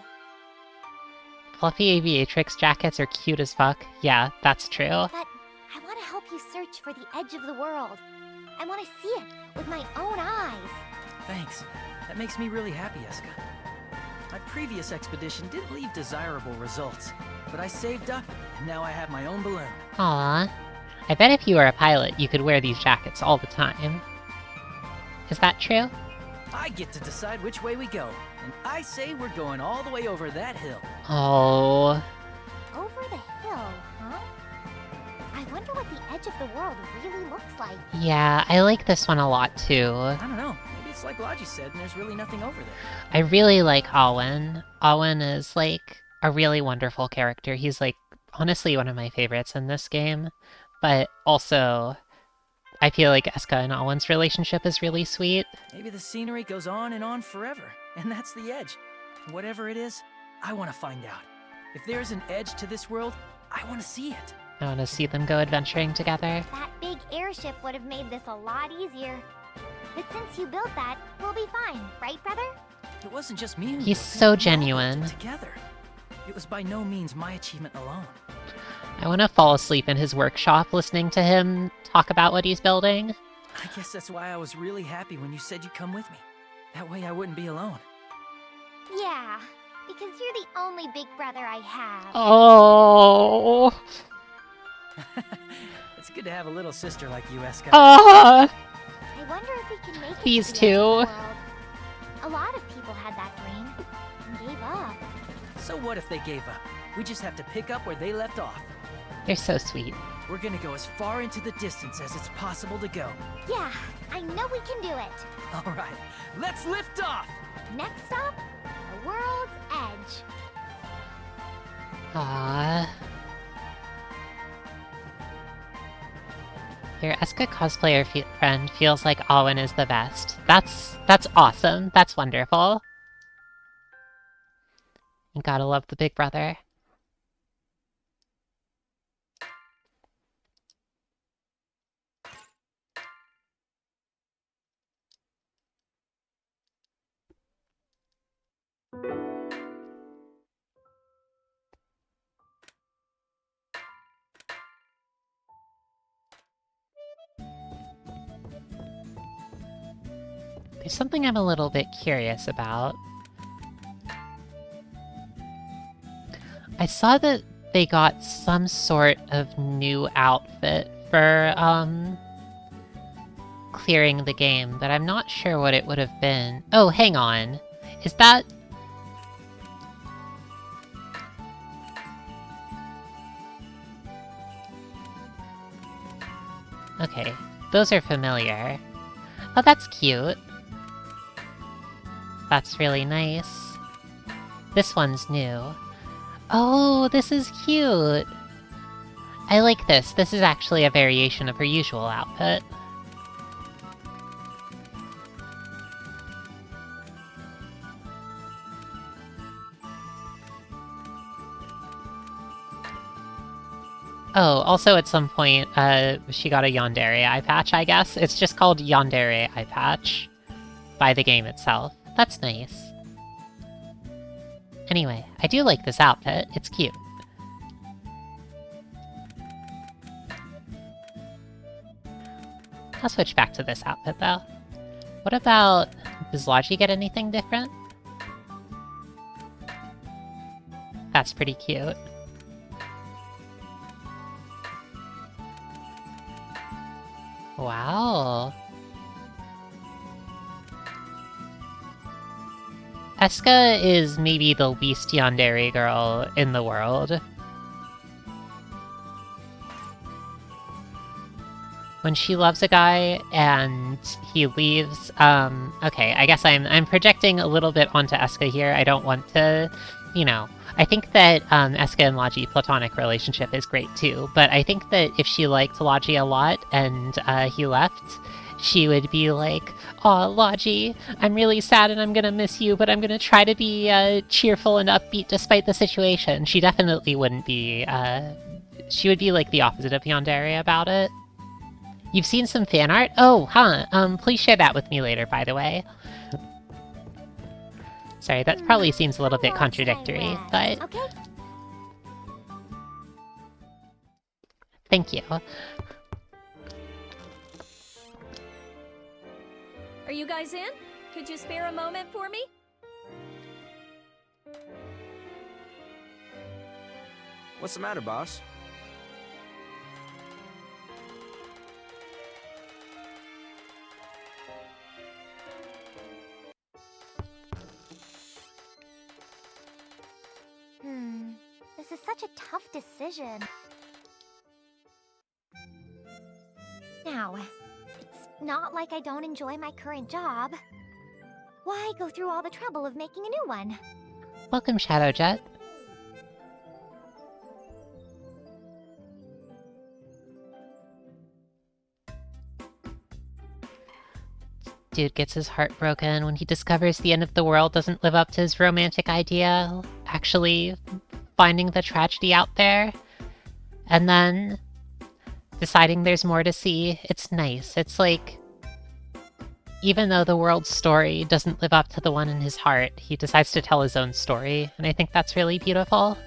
A: Fluffy aviatrix jackets are cute as fuck. Yeah, that's true.
C: But I want to help you search for the edge of the world. I want to see it with my own eyes.
K: Thanks. That makes me really happy, Escha. My previous expedition did leave desirable results, but I saved up, and now I have my own balloon.
A: Aww. I bet if you were a pilot, you could wear these jackets all the time. Is that true?
K: I get to decide which way we go, and I say we're going all the way over that hill.
A: Oh.
C: Over the hill, huh? I wonder what the edge of the world really looks like.
A: Yeah, I like this one a lot too.
K: I don't know. Maybe it's like Logy said, and there's really nothing over there.
A: I really like Alwyn. Alwyn is, like, a really wonderful character. He's, like, honestly one of my favorites in this game. But also, I feel like Eska and Alwyn's relationship is really sweet.
K: Maybe the scenery goes on forever, and that's the edge. Whatever it is, I want to find out. If there's an edge to this world, I want to see it.
A: I want to see them go adventuring together.
C: That big airship would have made this a lot easier. But since you built that, we'll be fine, right, brother?
K: It wasn't just me.
A: He's so genuine.
K: Together. It was by no means my achievement alone.
A: I want to fall asleep in his workshop listening to him talk about what he's building.
K: I guess that's why I was really happy when you said you'd come with me. That way I wouldn't be alone.
C: Yeah, because you're the only big brother I have.
A: Oh.
K: It's good to have a little sister like you, Eska.
C: I wonder if we can make it
A: These
C: to the edge of the
A: two.
C: world. A lot of people had that dream and gave up.
K: So what if they gave up? We just have to pick up where they left off.
A: They're so sweet.
K: We're gonna go as far into the distance as it's possible to go.
C: Yeah, I know we can do it.
K: All right, let's lift off!
C: Next stop, the world's edge.
A: Aww. Your Eska cosplayer friend feels like Alwyn is the best. That's awesome. That's wonderful. You gotta love the big brother. There's something I'm a little bit curious about. I saw that they got some sort of new outfit for, clearing the game, but I'm not sure what it would have been. Oh, hang on. Is that... Okay, those are familiar. Oh, that's cute. That's really nice. This one's new. Oh, this is cute! I like this. This is actually a variation of her usual outfit. Oh, also at some point, she got a yandere eye patch, I guess. It's just called yandere eye patch by the game itself. That's nice. Anyway, I do like this outfit. It's cute. I'll switch back to this outfit, though. What about... Does Logy get anything different? That's pretty cute. Wow. Eska is maybe the least yandere girl in the world. When she loves a guy and he leaves, okay, I guess I'm projecting a little bit onto Eska here. I don't want to, you know, I think that Eska and Logy platonic relationship is great too, but I think that if she liked Logy a lot and he left, she would be like, "Aw, Logy, I'm really sad and I'm gonna miss you, but I'm gonna try to be cheerful and upbeat despite the situation." She definitely wouldn't be, she would be like the opposite of yandere about it. You've seen some fan art? Oh, huh. Please share that with me later, by the way. Sorry, that probably seems a little bit contradictory, but...
C: Okay.
A: Thank you.
B: Are you guys in? Could you spare a moment for me?
D: What's the matter, boss?
C: This is such a tough decision. Now, it's not like I don't enjoy my current job. Why go through all the trouble of making a new one?
A: Welcome, Shadowjet. Dude gets his heart broken when he discovers the end of the world doesn't live up to his romantic ideal, actually finding the tragedy out there, and then deciding there's more to see. It's nice. It's like, even though the world's story doesn't live up to the one in his heart, he decides to tell his own story, and I think that's really beautiful.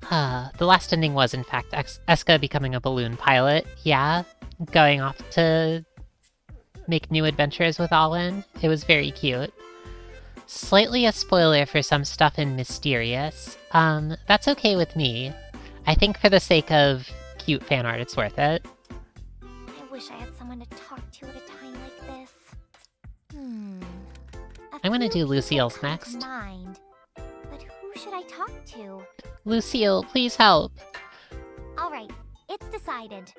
A: The last ending was, in fact, Escha becoming a balloon pilot. Yeah, going off to make new adventures with Alwyn. It was very cute. Slightly a spoiler for some stuff in Mysterious. That's okay with me. I think for the sake of cute fan art, it's worth it.
C: I wish I had someone to talk to at a time like this.
A: I'm gonna do
C: few people
A: Lucille's
C: come to
A: next.
C: mind, but who should I talk to?
A: Lucille, please help.
C: All right, it's decided.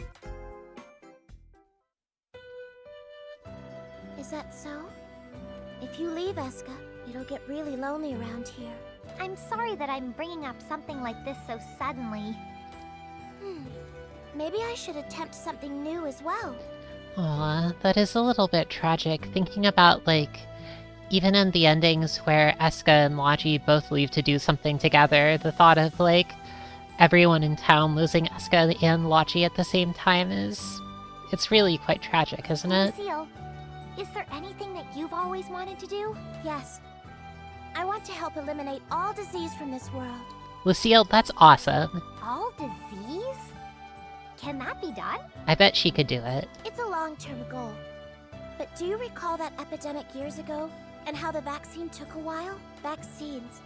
G: Is that so? If you leave, Escha, it'll get really lonely around here.
C: I'm sorry that I'm bringing up something like this so suddenly.
G: Maybe I should attempt something new as well.
A: Aw, that is a little bit tragic, thinking about, like, even in the endings where Escha and Logy both leave to do something together, the thought of, like, everyone in town losing Escha and Logy at the same time it's really quite tragic, isn't it?
C: Lucille, is there anything that you've always wanted to do?
G: Yes. I want to help eliminate all disease from this world.
A: Lucille, that's awesome.
C: All disease? Can that be done?
A: I bet she could do it.
G: It's a long-term goal. But do you recall that epidemic years ago? And how the vaccine took a while? Vaccines.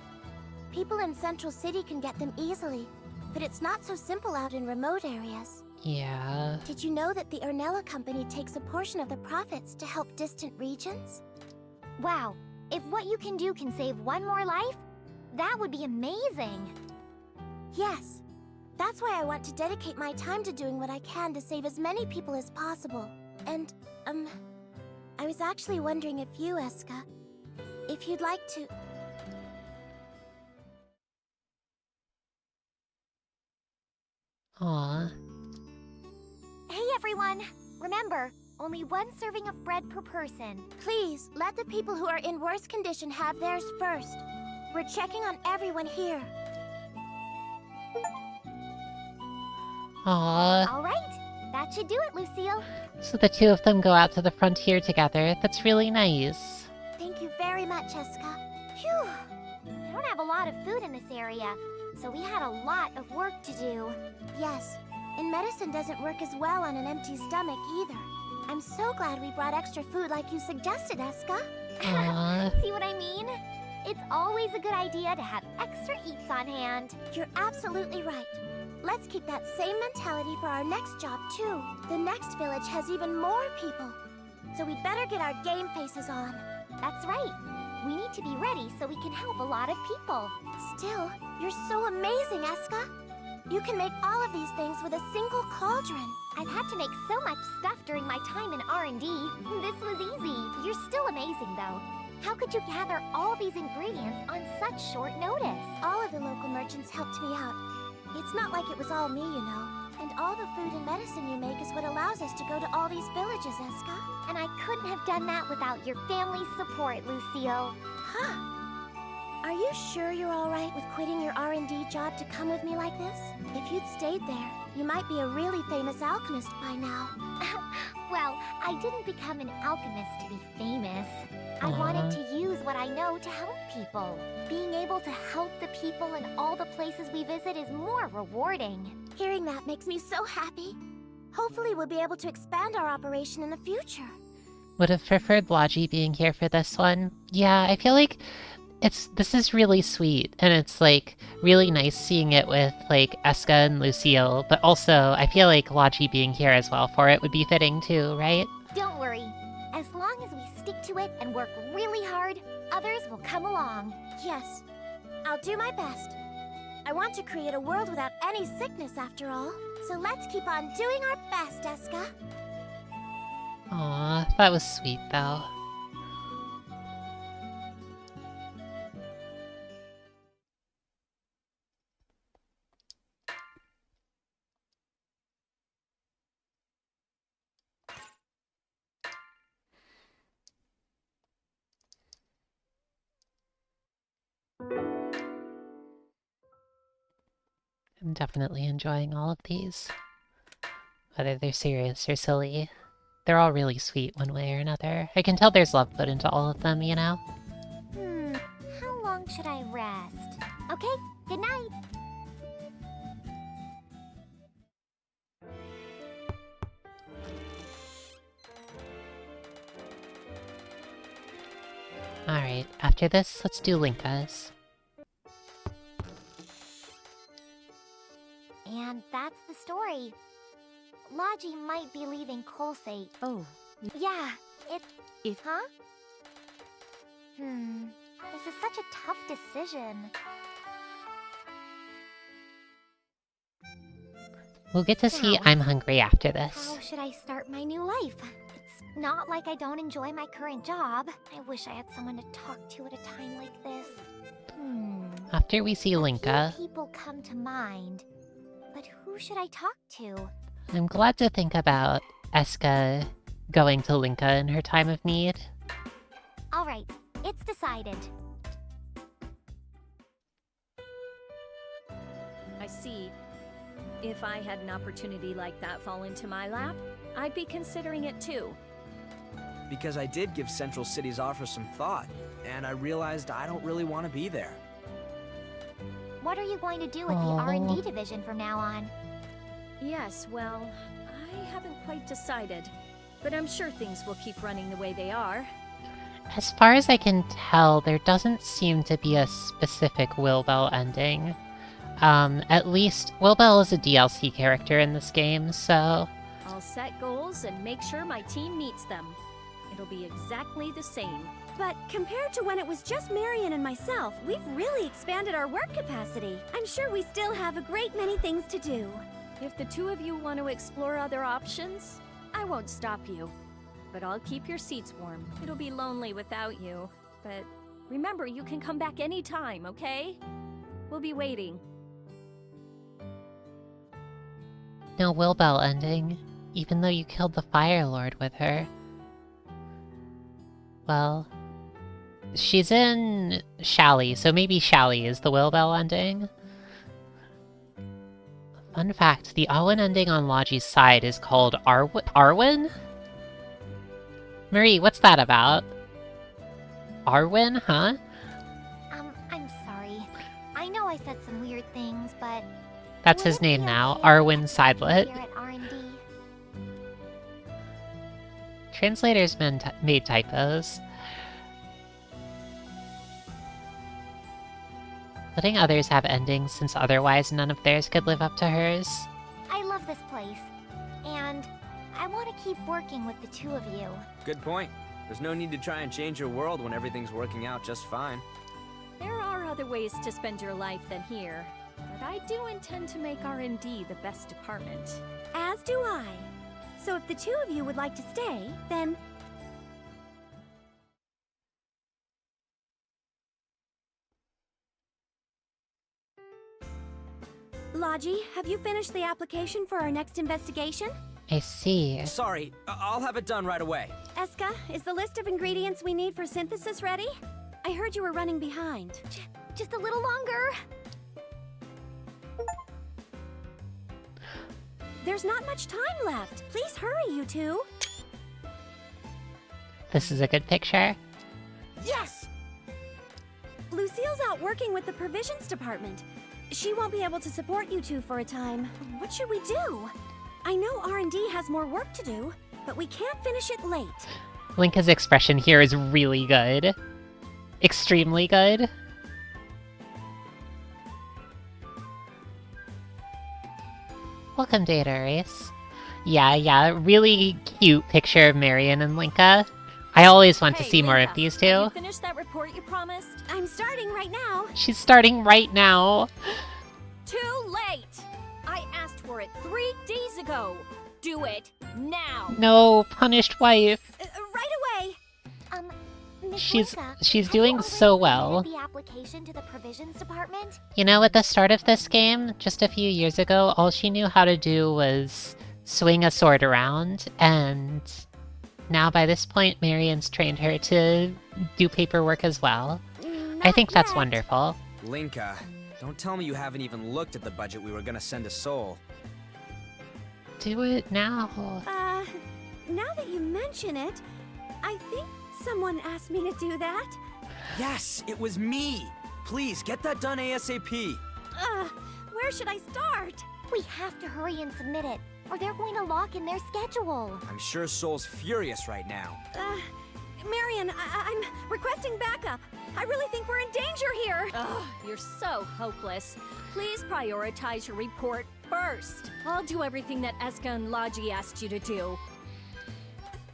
G: People in Central City can get them easily. But it's not so simple out in remote areas.
A: Yeah.
G: Did you know that the Ornella Company takes a portion of the profits to help distant regions?
C: Wow, if what you can do can save one more life, that would be amazing.
G: Yes. That's why I want to dedicate my time to doing what I can to save as many people as possible. And, I was actually wondering if you, Escha, if you'd like to...
A: Aw.
C: Hey everyone! Remember, only one serving of bread per person.
G: Please, let the people who are in worse condition have theirs first. We're checking on everyone here.
A: Aw.
C: All right, that should do it, Lucille.
A: So the two of them go out to the frontier together. That's really nice.
G: Thank you very much, Escha.
C: Phew! I don't have a lot of food in this area, so we had a lot of work to do.
G: Yes, and medicine doesn't work as well on an empty stomach either. I'm so glad we brought extra food like you suggested, Escha.
A: Aw.
C: See what I mean? It's always a good idea to have extra eats on hand.
G: You're absolutely right. Let's keep that same mentality for our next job, too. The next village has even more people. So we'd better get our game faces on.
C: That's right. We need to be ready so we can help a lot of people.
G: Still, you're so amazing, Escha. You can make all of these things with a single cauldron.
C: I've had to make so much stuff during my time in R&D. This was easy. You're still amazing, though. How could you gather all these ingredients on such short notice?
G: All of the local merchants helped me out. It's not like it was all me, you know. And all the food and medicine you make is what allows us to go to all these villages, Escha.
C: And I couldn't have done that without your family's support, Lucille.
G: Huh. Are you sure you're all right with quitting your R&D job to come with me like this? If you'd stayed there, you might be a really famous alchemist by now.
C: Well, I didn't become an alchemist to be famous. I wanted to use what I know to help people. Being able to help the people in all the places we visit is more rewarding.
G: Hearing that makes me so happy. Hopefully we'll be able to expand our operation in the future.
A: Would have preferred Logy being here for this one. Yeah, I feel like this is really sweet, and it's like really nice seeing it with like Escha and Lucille, but also I feel like Logy being here as well for it would be fitting too, right?
C: Don't worry. As long as we stick to it and work really hard, others will come along.
G: Yes, I'll do my best. I want to create a world without any sickness after all. So let's keep on doing our best, Escha.
A: Aw, that was sweet though. I'm definitely enjoying all of these. Whether they're serious or silly. They're all really sweet one way or another. I can tell there's love put into all of them, you know?
C: How long should I rest? Okay, good night.
A: Alright, after this, let's do Linka's.
C: And that's the story. Logy might be leaving Colsate.
F: Oh,
C: Yeah,
F: If-
C: Huh? This is such a tough decision.
A: We'll get to see
C: Now,
A: I'm Hungry after this.
C: How should I start my new life? It's not like I don't enjoy my current job. I wish I had someone to talk to at a time like this.
A: After we see
C: A
A: Linka,
C: few people come to mind, but who should I talk to?
A: I'm glad to think about Escha going to Linka in her time of need.
C: All right, it's decided.
B: I see. If I had an opportunity like that fall into my lap, I'd be considering it too.
D: Because I did give Central City's offer some thought, and I realized I don't really want to be there.
C: What are you going to do with the
A: Aw.
C: R&D division from now on?
B: Yes, well, I haven't quite decided. But I'm sure things will keep running the way they are.
A: As far as I can tell, there doesn't seem to be a specific Hollowbel ending. At least, Hollowbel is a DLC character in this game, so...
B: I'll set goals and make sure my team meets them. It'll be exactly the same.
G: But compared to when it was just Marion and myself, we've really expanded our work capacity. I'm sure we still have a great many things to do.
B: If the two of you want to explore other options, I won't stop you. But I'll keep your seats warm. It'll be lonely without you. But remember, you can come back anytime, okay? We'll be waiting.
A: No Hollowbel ending, even though you killed the Fire Lord with her. Well... she's in Shally, so maybe Shally is the Hollowbel ending. Fun fact, the Arwen ending on Logy's side is called Arwen? Marie, what's that about? Arwen, huh?
C: I'm sorry. I know I said some weird things, but...
A: That's
C: would
A: his
C: it be
A: name now,
C: okay
A: Arwen
C: if I
A: Sidelet.
C: here at R&D?
A: Translators made typos. Letting others have endings since otherwise none of theirs could live up to hers.
C: I love this place, and I want to keep working with the two of you.
D: Good point. There's no need to try and change your world when everything's working out just fine.
B: There are other ways to spend your life than here. But I do intend to make R&D the best department.
G: As do I. So if the two of you would like to stay, then... Logy, have you finished the application for our next investigation?
A: I see.
D: Sorry, I'll have it done right away.
G: Escha, is the list of ingredients we need for synthesis ready? I heard you were running behind.
C: Just a little longer.
G: There's not much time left. Please hurry, you two.
A: This is a good picture.
G: Yes! Lucille's out working with the provisions department. She won't be able to support you two for a time. What should we do? I know R&D has more work to do, but we can't finish it late.
A: Linka's expression here is really good. Extremely good. Welcome, Data Race. Yeah, really cute picture of Marion and Linka. I always want to see more of these
B: Have
A: two.
B: you finished that report you promised?
G: I'm starting right now.
A: She's starting right now.
B: Too late! I asked for it 3 days ago. Do it now.
A: No, punished wife.
G: Right away.
C: Miss
A: She's
C: Linka, have
A: doing
C: you
A: so
C: already
A: well.
C: submitted the application to the provisions department?
A: You know, at the start of this game, just a few years ago, all she knew how to do was swing a sword around, and now by this point, Marion's trained her to do paperwork as well. I think that's wonderful.
D: Linka, Don't tell me you haven't even looked at the budget we were gonna send to Seoul.
A: Do it now.
B: Now that you mention it, I think someone asked me to do that.
D: Yes, it was me! Please, get that done ASAP!
B: Where should I start?
C: We have to hurry and submit it, or they're going to lock in their schedule.
D: I'm sure Seoul's furious right now.
B: Marion, I'm requesting backup. I really think we're in danger here. Ugh, you're so hopeless. Please prioritize your report first. I'll do everything that Escha Logy asked you to do.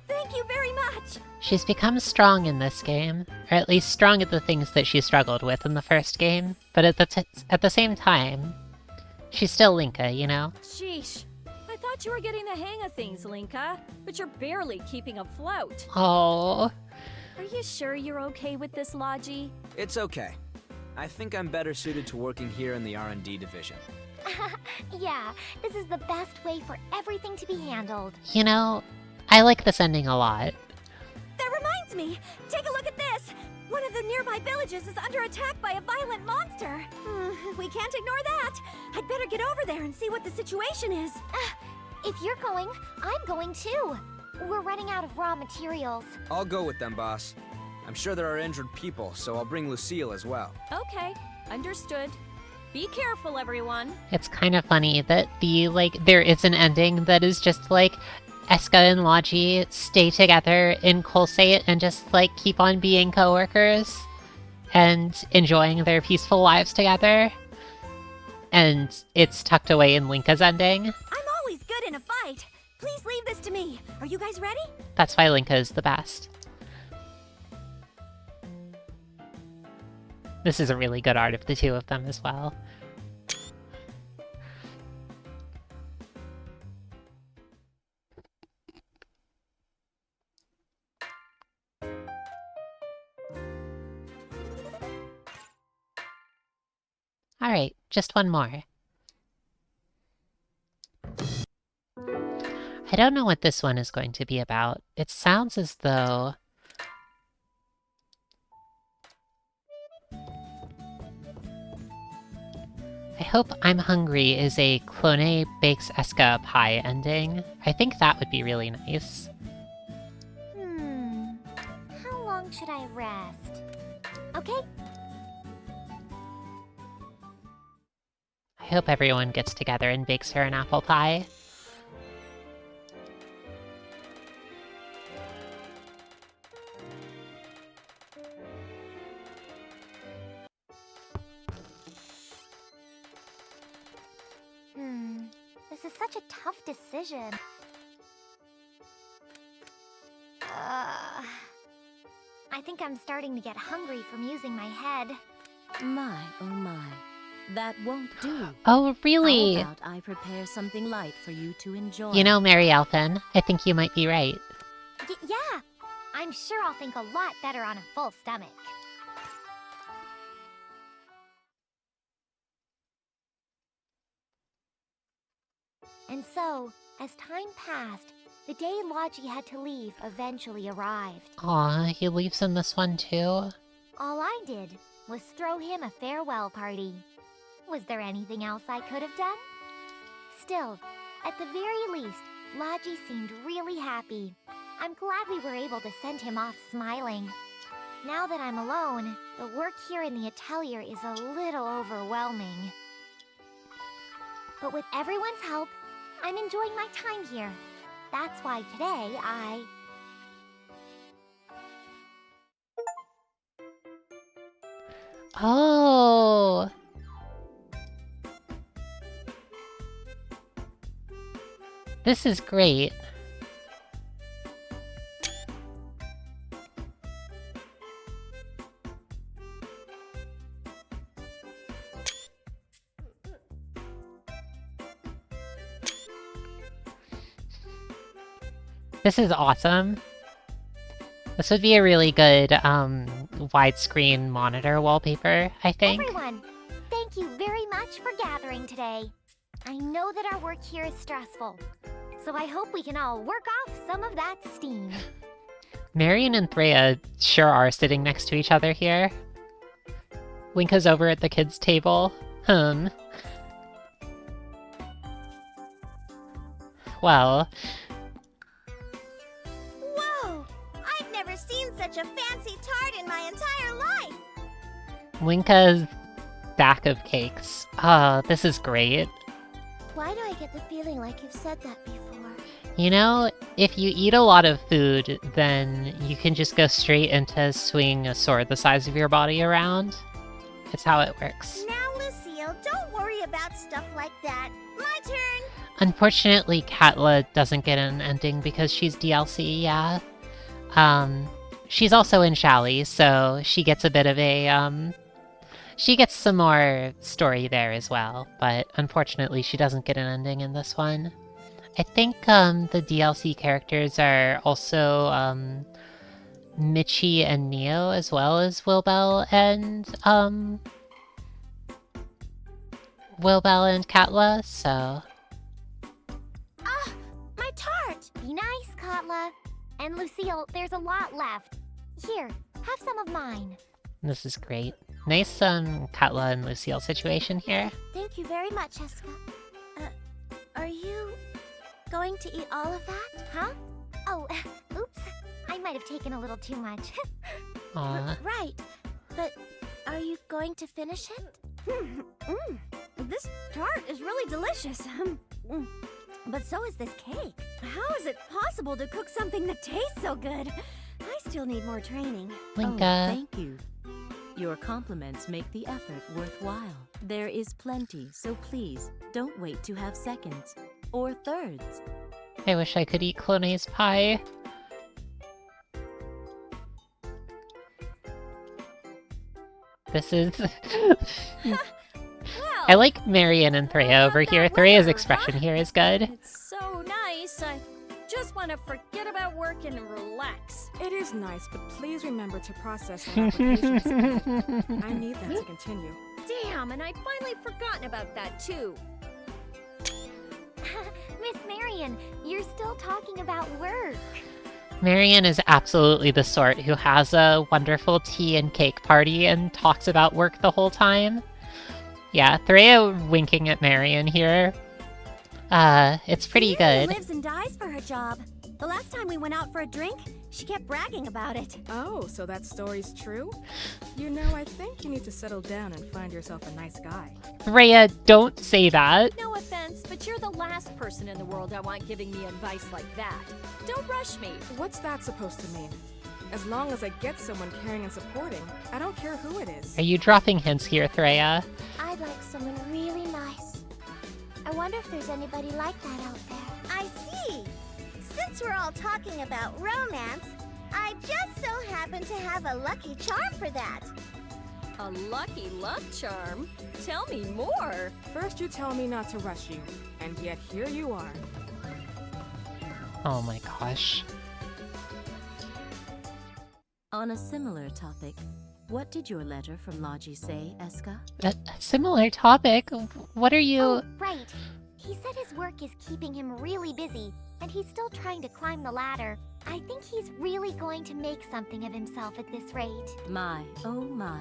B: Thank you very much.
A: She's become strong in this game, or at least strong at the things that she struggled with in the first game, but at the same time, she's still Linka, you know?
B: Sheesh. I thought you were getting the hang of things, Linka, but you're barely keeping afloat.
A: Oh.
B: Are you sure you're okay with this, Logy?
D: It's okay. I think I'm better suited to working here in the R&D division.
C: Yeah, this is the best way for everything to be handled.
A: You know, I like this ending a lot.
B: That reminds me! Take a look at this! One of the nearby villages is under attack by a violent monster. We can't ignore that. I'd better get over there and see what the situation is.
C: If you're going, I'm going too. We're running out of raw materials.
D: I'll go with them, boss. I'm sure there are injured people, so I'll bring Lucille as well.
B: Okay, understood. Be careful, everyone.
A: It's kind of funny that there is an ending that is just like, Escha and Logy stay together in Kolsate and just keep on being coworkers and enjoying their peaceful lives together. And it's tucked away in Linka's ending.
B: I'm always good in a fight. Please leave this to me. Are you guys ready?
A: That's why Linka is the best. This is a really good art of the two of them as well. Alright, just one more. I don't know what this one is going to be about. It sounds as though... I hope I'm Hungry is a Clone Bakes Escha pie ending. I think that would be really nice.
C: How long should I rest? Okay.
A: I hope everyone gets together and bakes her an apple pie.
C: This is such a tough decision. I think I'm starting to get hungry from using my head.
F: My, oh my. That won't do.
A: Oh, really?
F: How about I prepare something light for you to enjoy?
A: You know, Mary Elfin, I think you might be right.
C: Yeah! I'm sure I'll think a lot better on a full stomach. And so, as time passed, the day Logy had to leave eventually arrived.
A: Aw, he leaves in this one too?
C: All I did was throw him a farewell party. Was there anything else I could have done? Still, at the very least, Logy seemed really happy. I'm glad we were able to send him off smiling. Now that I'm alone, the work here in the atelier is a little overwhelming. But with everyone's help, I'm enjoying my time here. That's why today
A: Oh! This is great. This is awesome. This would be a really good widescreen monitor wallpaper, I think.
C: Everyone, thank you very much for gathering today. I know that our work here is stressful, so I hope we can all work off some of that steam.
A: Marion and Threa sure are sitting next to each other here. Linka's over at the kids' table, Hmm. Well,
G: Whoa! I've never seen such a fancy tart in my entire life!
A: Linka's stack of cakes. Oh, this is great.
G: Why do I get the feeling like you've said that before?
A: You know, if you eat a lot of food, then you can just go straight into swinging a sword the size of your body around. It's how it works.
G: Now, Lucille, don't worry about stuff like that. My turn!
A: Unfortunately, Katla doesn't get an ending because she's DLC, yeah. She's also in Shally, so she gets a bit of a, she gets some more story there as well, but unfortunately she doesn't get an ending in this one. I think, the DLC characters are also, Michi and Neo, as well as Hollowbel and Katla, so...
G: Ah! My tart!
C: Be nice, Katla. And Lucille, there's a lot left. Here, have some of mine.
A: This is great. Nice, Katla and Lucille situation here.
G: Thank you very much, Escha. Are you going to eat all of that?
C: Huh? Oh, oops. I might have taken a little too much.
A: Aw.
G: Right. But are you going to finish it?
B: This tart is really delicious. But so is this cake. How is it possible to cook something that tastes so good? I still need more training.
A: Linka.
F: Oh, thank you. Your compliments make the effort worthwhile. There is plenty, so please, don't wait to have seconds. Or thirds.
A: I wish I could eat Clone's pie. This is... I like Marion and Threa over here. Threa's expression here is good.
B: It's so nice. I just want to forget about work and relax.
H: It is nice, but please remember to process the applications. I need that to continue.
B: Damn, and I'd finally forgotten about that too.
C: Miss Marion, you're still talking about work.
A: Marion is absolutely the sort who has a wonderful tea and cake party and talks about work the whole time. Yeah, Threa winking at Marion here. It's pretty
B: Mary
A: good.
B: lives and dies for her job. The last time we went out for a drink, she kept bragging about it.
H: Oh, so that story's true? You know, I think you need to settle down and find yourself a nice guy.
A: Threa, don't say that.
B: No offense, but you're the last person in the world I want giving me advice like that. Don't rush me.
H: What's that supposed to mean? As long as I get someone caring and supporting, I don't care who it is.
A: Are you dropping hints here, Threa?
G: I'd like someone really nice. I wonder if there's anybody like that out there. I see. Since we're all talking about romance, I just so happen to have a lucky charm for that.
B: A lucky love charm? Tell me more.
H: First you tell me not to rush you, and yet here you are.
A: Oh my gosh.
F: On a similar topic, what did your letter from Logy say, Escha?
A: A similar topic? What are you...
C: Oh, right. He said his work is keeping him really busy, and he's still trying to climb the ladder. I think he's really going to make something of himself at this rate.
F: My, oh my.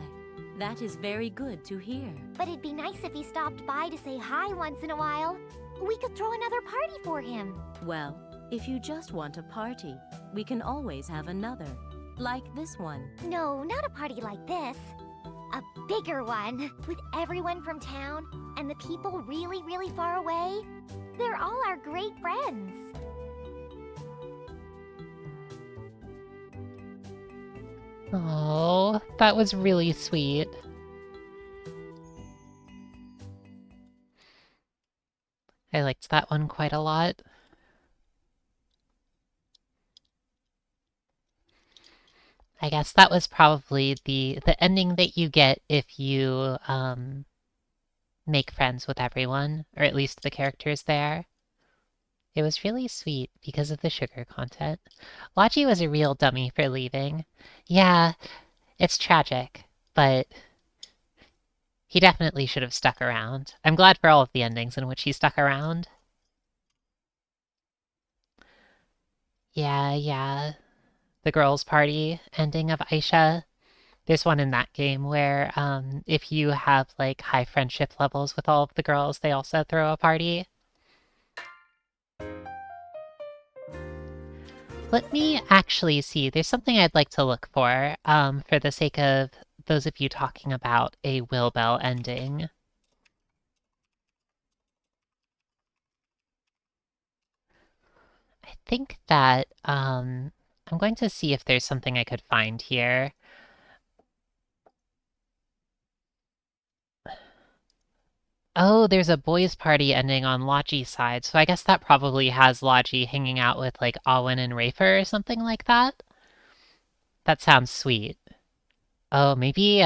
F: That is very good to hear.
C: But it'd be nice if he stopped by to say hi once in a while. We could throw another party for him.
F: Well, if you just want a party, we can always have another. Like this one.
C: No, not a party like this. A bigger one, with everyone from town, and the people really, really far away. They're all our great friends.
A: Oh, that was really sweet. I liked that one quite a lot. I guess that was probably the ending that you get if you make friends with everyone, or at least the characters there. It was really sweet because of the sugar content. Logy was a real dummy for leaving. Yeah, it's tragic, but he definitely should have stuck around. I'm glad for all of the endings in which he stuck around. Yeah. The girls' party ending of Aisha. There's one in that game where if you have like high friendship levels with all of the girls, they also throw a party. Let me actually see. There's something I'd like to look for the sake of those of you talking about a Hollowbel ending. I think that I'm going to see if there's something I could find here. Oh, there's a boys' party ending on Logy's side, so I guess that probably has Logy hanging out with like Alwyn and Rafer or something like that. That sounds sweet. Oh, maybe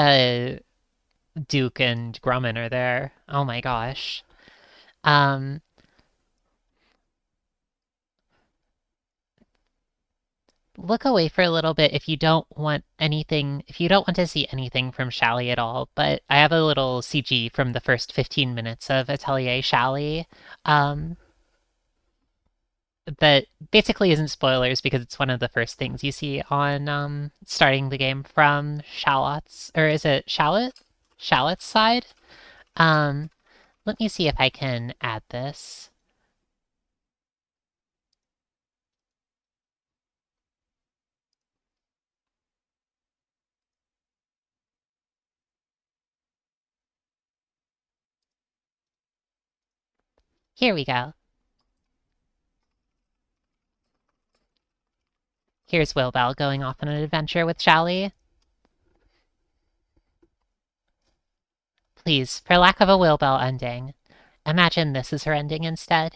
A: Duke and Grumman are there. Oh my gosh. Um, look away for a little bit if you don't want anything, if you don't want to see anything from Shally at all, but I have a little CG from the first 15 minutes of Atelier Shally, that basically isn't spoilers because it's one of the first things you see on starting the game from Shallot's, or is it Shallot? Shallot's side? Um, let me see if I can add this. Here we go. Here's Hollowbel going off on an adventure with Shally. Please, for lack of a Hollowbel ending, imagine this is her ending instead.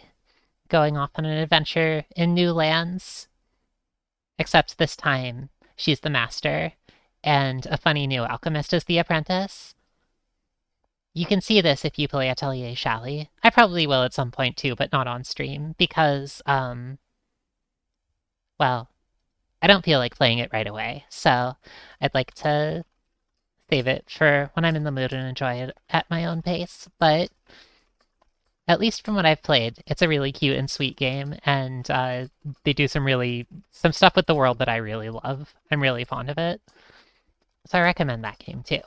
A: Going off on an adventure in new lands. Except this time, she's the master, and a funny new alchemist is the apprentice. You can see this if you play Atelier Shally. I probably will at some point too, but not on stream, because, well, I don't feel like playing it right away, so I'd like to save it for when I'm in the mood and enjoy it at my own pace, but at least from what I've played, it's a really cute and sweet game, and they do some stuff with the world that I really love. I'm really fond of it. So I recommend that game too.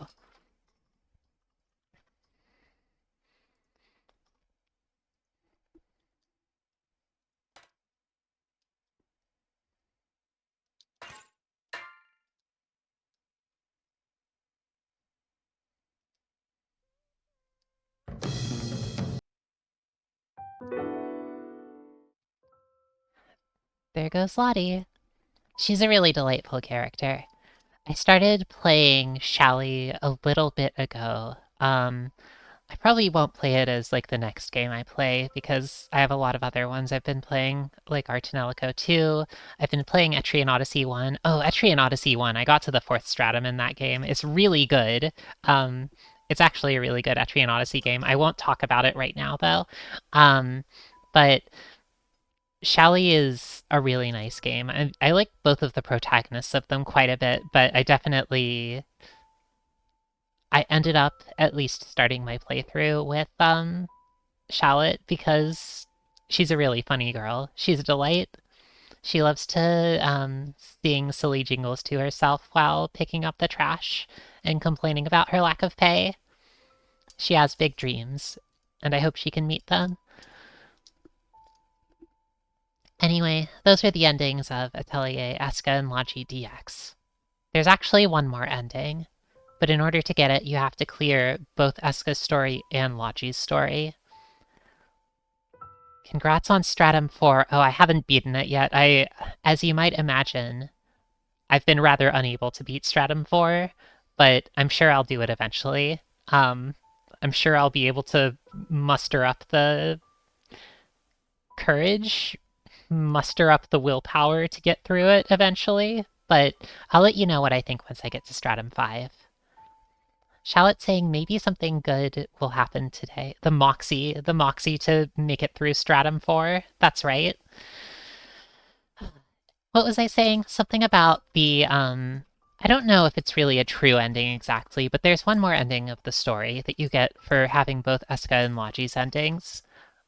A: There goes Lottie. She's a really delightful character. I started playing Shally a little bit ago. I probably won't play it as like the next game I play because I have a lot of other ones I've been playing, like Artanelico 2. I've been playing Etrian Odyssey 1. Oh, Etrian Odyssey 1. I got to the 4th stratum in that game. It's really good. It's actually a really good Etrian Odyssey game. I won't talk about it right now though. But Shally is a really nice game. I like both of the protagonists of them quite a bit, but I ended up at least starting my playthrough with Shallot because she's a really funny girl. She's a delight. She loves to sing silly jingles to herself while picking up the trash and complaining about her lack of pay. She has big dreams, and I hope she can meet them. Anyway, those are the endings of Atelier Escha and Logy DX. There's actually one more ending, but in order to get it, you have to clear both Escha's story and Logy's story. Congrats on Stratum 4. Oh, I haven't beaten it yet. As you might imagine, I've been rather unable to beat Stratum 4, but I'm sure I'll do it eventually. I'm sure I'll be able to muster up the courage, muster up the willpower to get through it eventually, but I'll let you know what I think once I get to Stratum 5. Shallot saying maybe something good will happen today. The Moxie to make it through Stratum 4. That's right. What was I saying? Something about the, I don't know if it's really a true ending exactly, but there's one more ending of the story that you get for having both Escha and Logy's endings.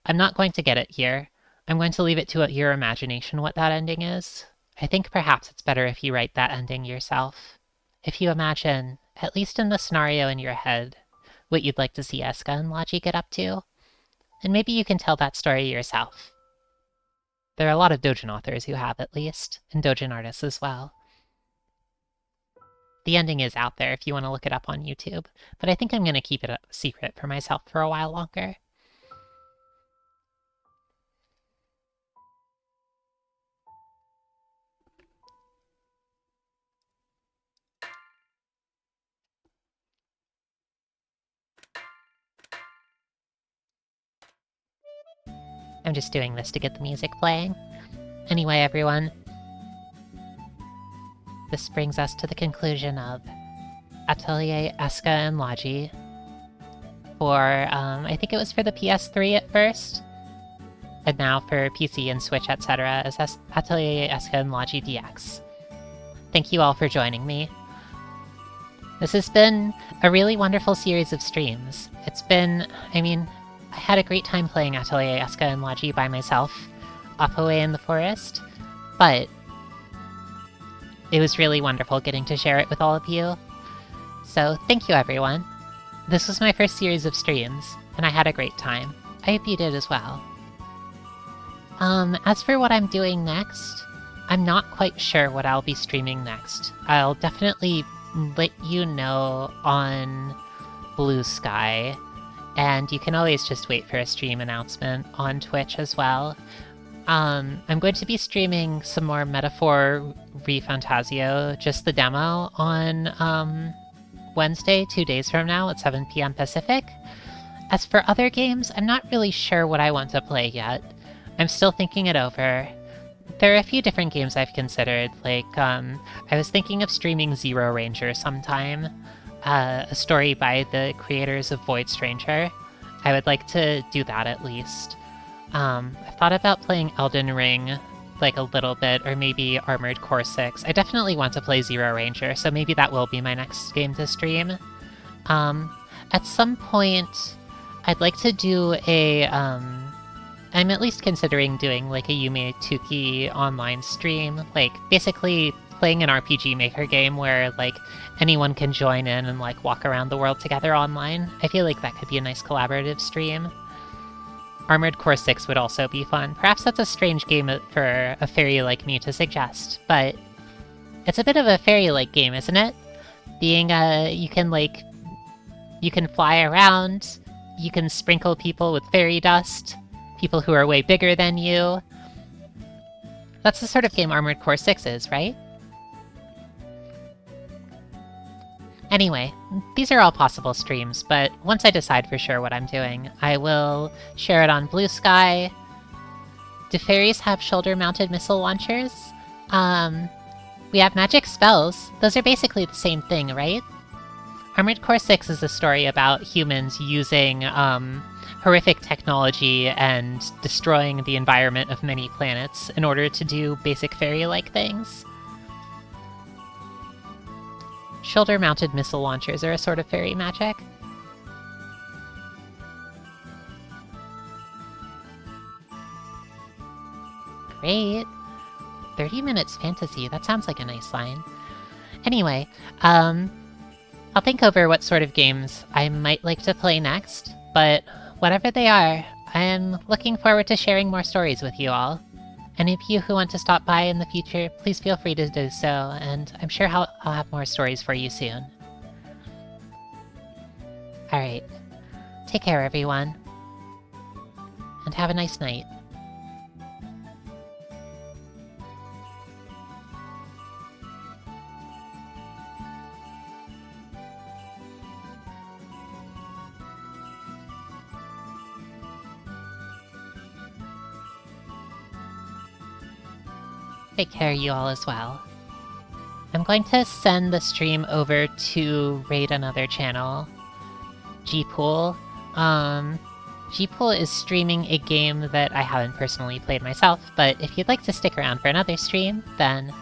A: I'm not going to get it here. I'm going to leave it to your imagination what that ending is. I think perhaps it's better if you write that ending yourself. if you imagine, at least in the scenario in your head, what you'd like to see Escha and Logy get up to, and maybe you can tell that story yourself. There are a lot of Dojin authors who have, at least, and Dojin artists as well. The ending is out there if you want to look it up on YouTube, but I think I'm going to keep it a secret for myself for a while longer. I'm just doing this to get the music playing. Anyway, everyone, this brings us to the conclusion of Atelier Escha Logy for, I think it was for the PS3 at first, and now for PC and Switch, etc. as Atelier Escha Logy DX. Thank you all for joining me. This has been a really wonderful series of streams. It's been, I had a great time playing Atelier Escha Logy by myself, off away in the forest, but it was really wonderful getting to share it with all of you. So thank you, everyone. This was my first series of streams, and I had a great time. I hope you did as well. As for what I'm doing next, I'm not quite sure what I'll be streaming next. I'll definitely let you know on Blue Sky, and you can always just wait for a stream announcement on Twitch as well. I'm going to be streaming some more Metaphor ReFantasio, just the demo, on Wednesday, 2 days from now at 7 PM Pacific. As for other games, I'm not really sure what I want to play yet. I'm still thinking it over. There are a few different games I've considered, like, I was thinking of streaming Zero Ranger sometime, a story by the creators of Void Stranger. I would like to do that at least. I've thought about playing Elden Ring, like, a little bit, or maybe Armored Core 6. I definitely want to play Zero Ranger, so maybe that will be my next game to stream. At some point, I'd like to do a, I'm at least considering doing, like, a Yume Tuki online stream, like, basically playing an RPG Maker game where, like, anyone can join in and, like, walk around the world together online. I feel like that could be a nice collaborative stream. Armored Core 6 would also be fun. Perhaps that's a strange game for a fairy like me to suggest, but it's a bit of a fairy-like game, isn't it? Being, you can fly around, you can sprinkle people with fairy dust, people who are way bigger than you. That's the sort of game Armored Core 6 is, right? Anyway, these are all possible streams, but once I decide for sure what I'm doing, I will share it on Blue Sky. Do fairies have shoulder-mounted missile launchers? We have magic spells. Those are basically the same thing, right? Armored Core 6 is a story about humans using, horrific technology and destroying the environment of many planets in order to do basic fairy-like things. Shoulder-mounted missile launchers are a sort of fairy magic. Great. 30 minutes fantasy, that sounds like a nice line. Anyway, I'll think over what sort of games I might like to play next, but whatever they are, I am looking forward to sharing more stories with you all. Any of you who want to stop by in the future, please feel free to do so, and I'm sure I'll have more stories for you soon. Alright, take care everyone, and have a nice night. Take care, you all, as well. I'm going to send the stream over to raid another channel, Gpool. Gpool is streaming a game that I haven't personally played myself, but if you'd like to stick around for another stream, then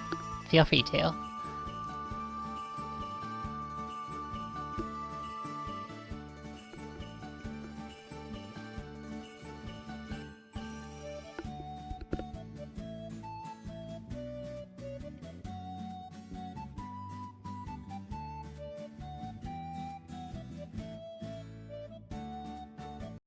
A: feel free to.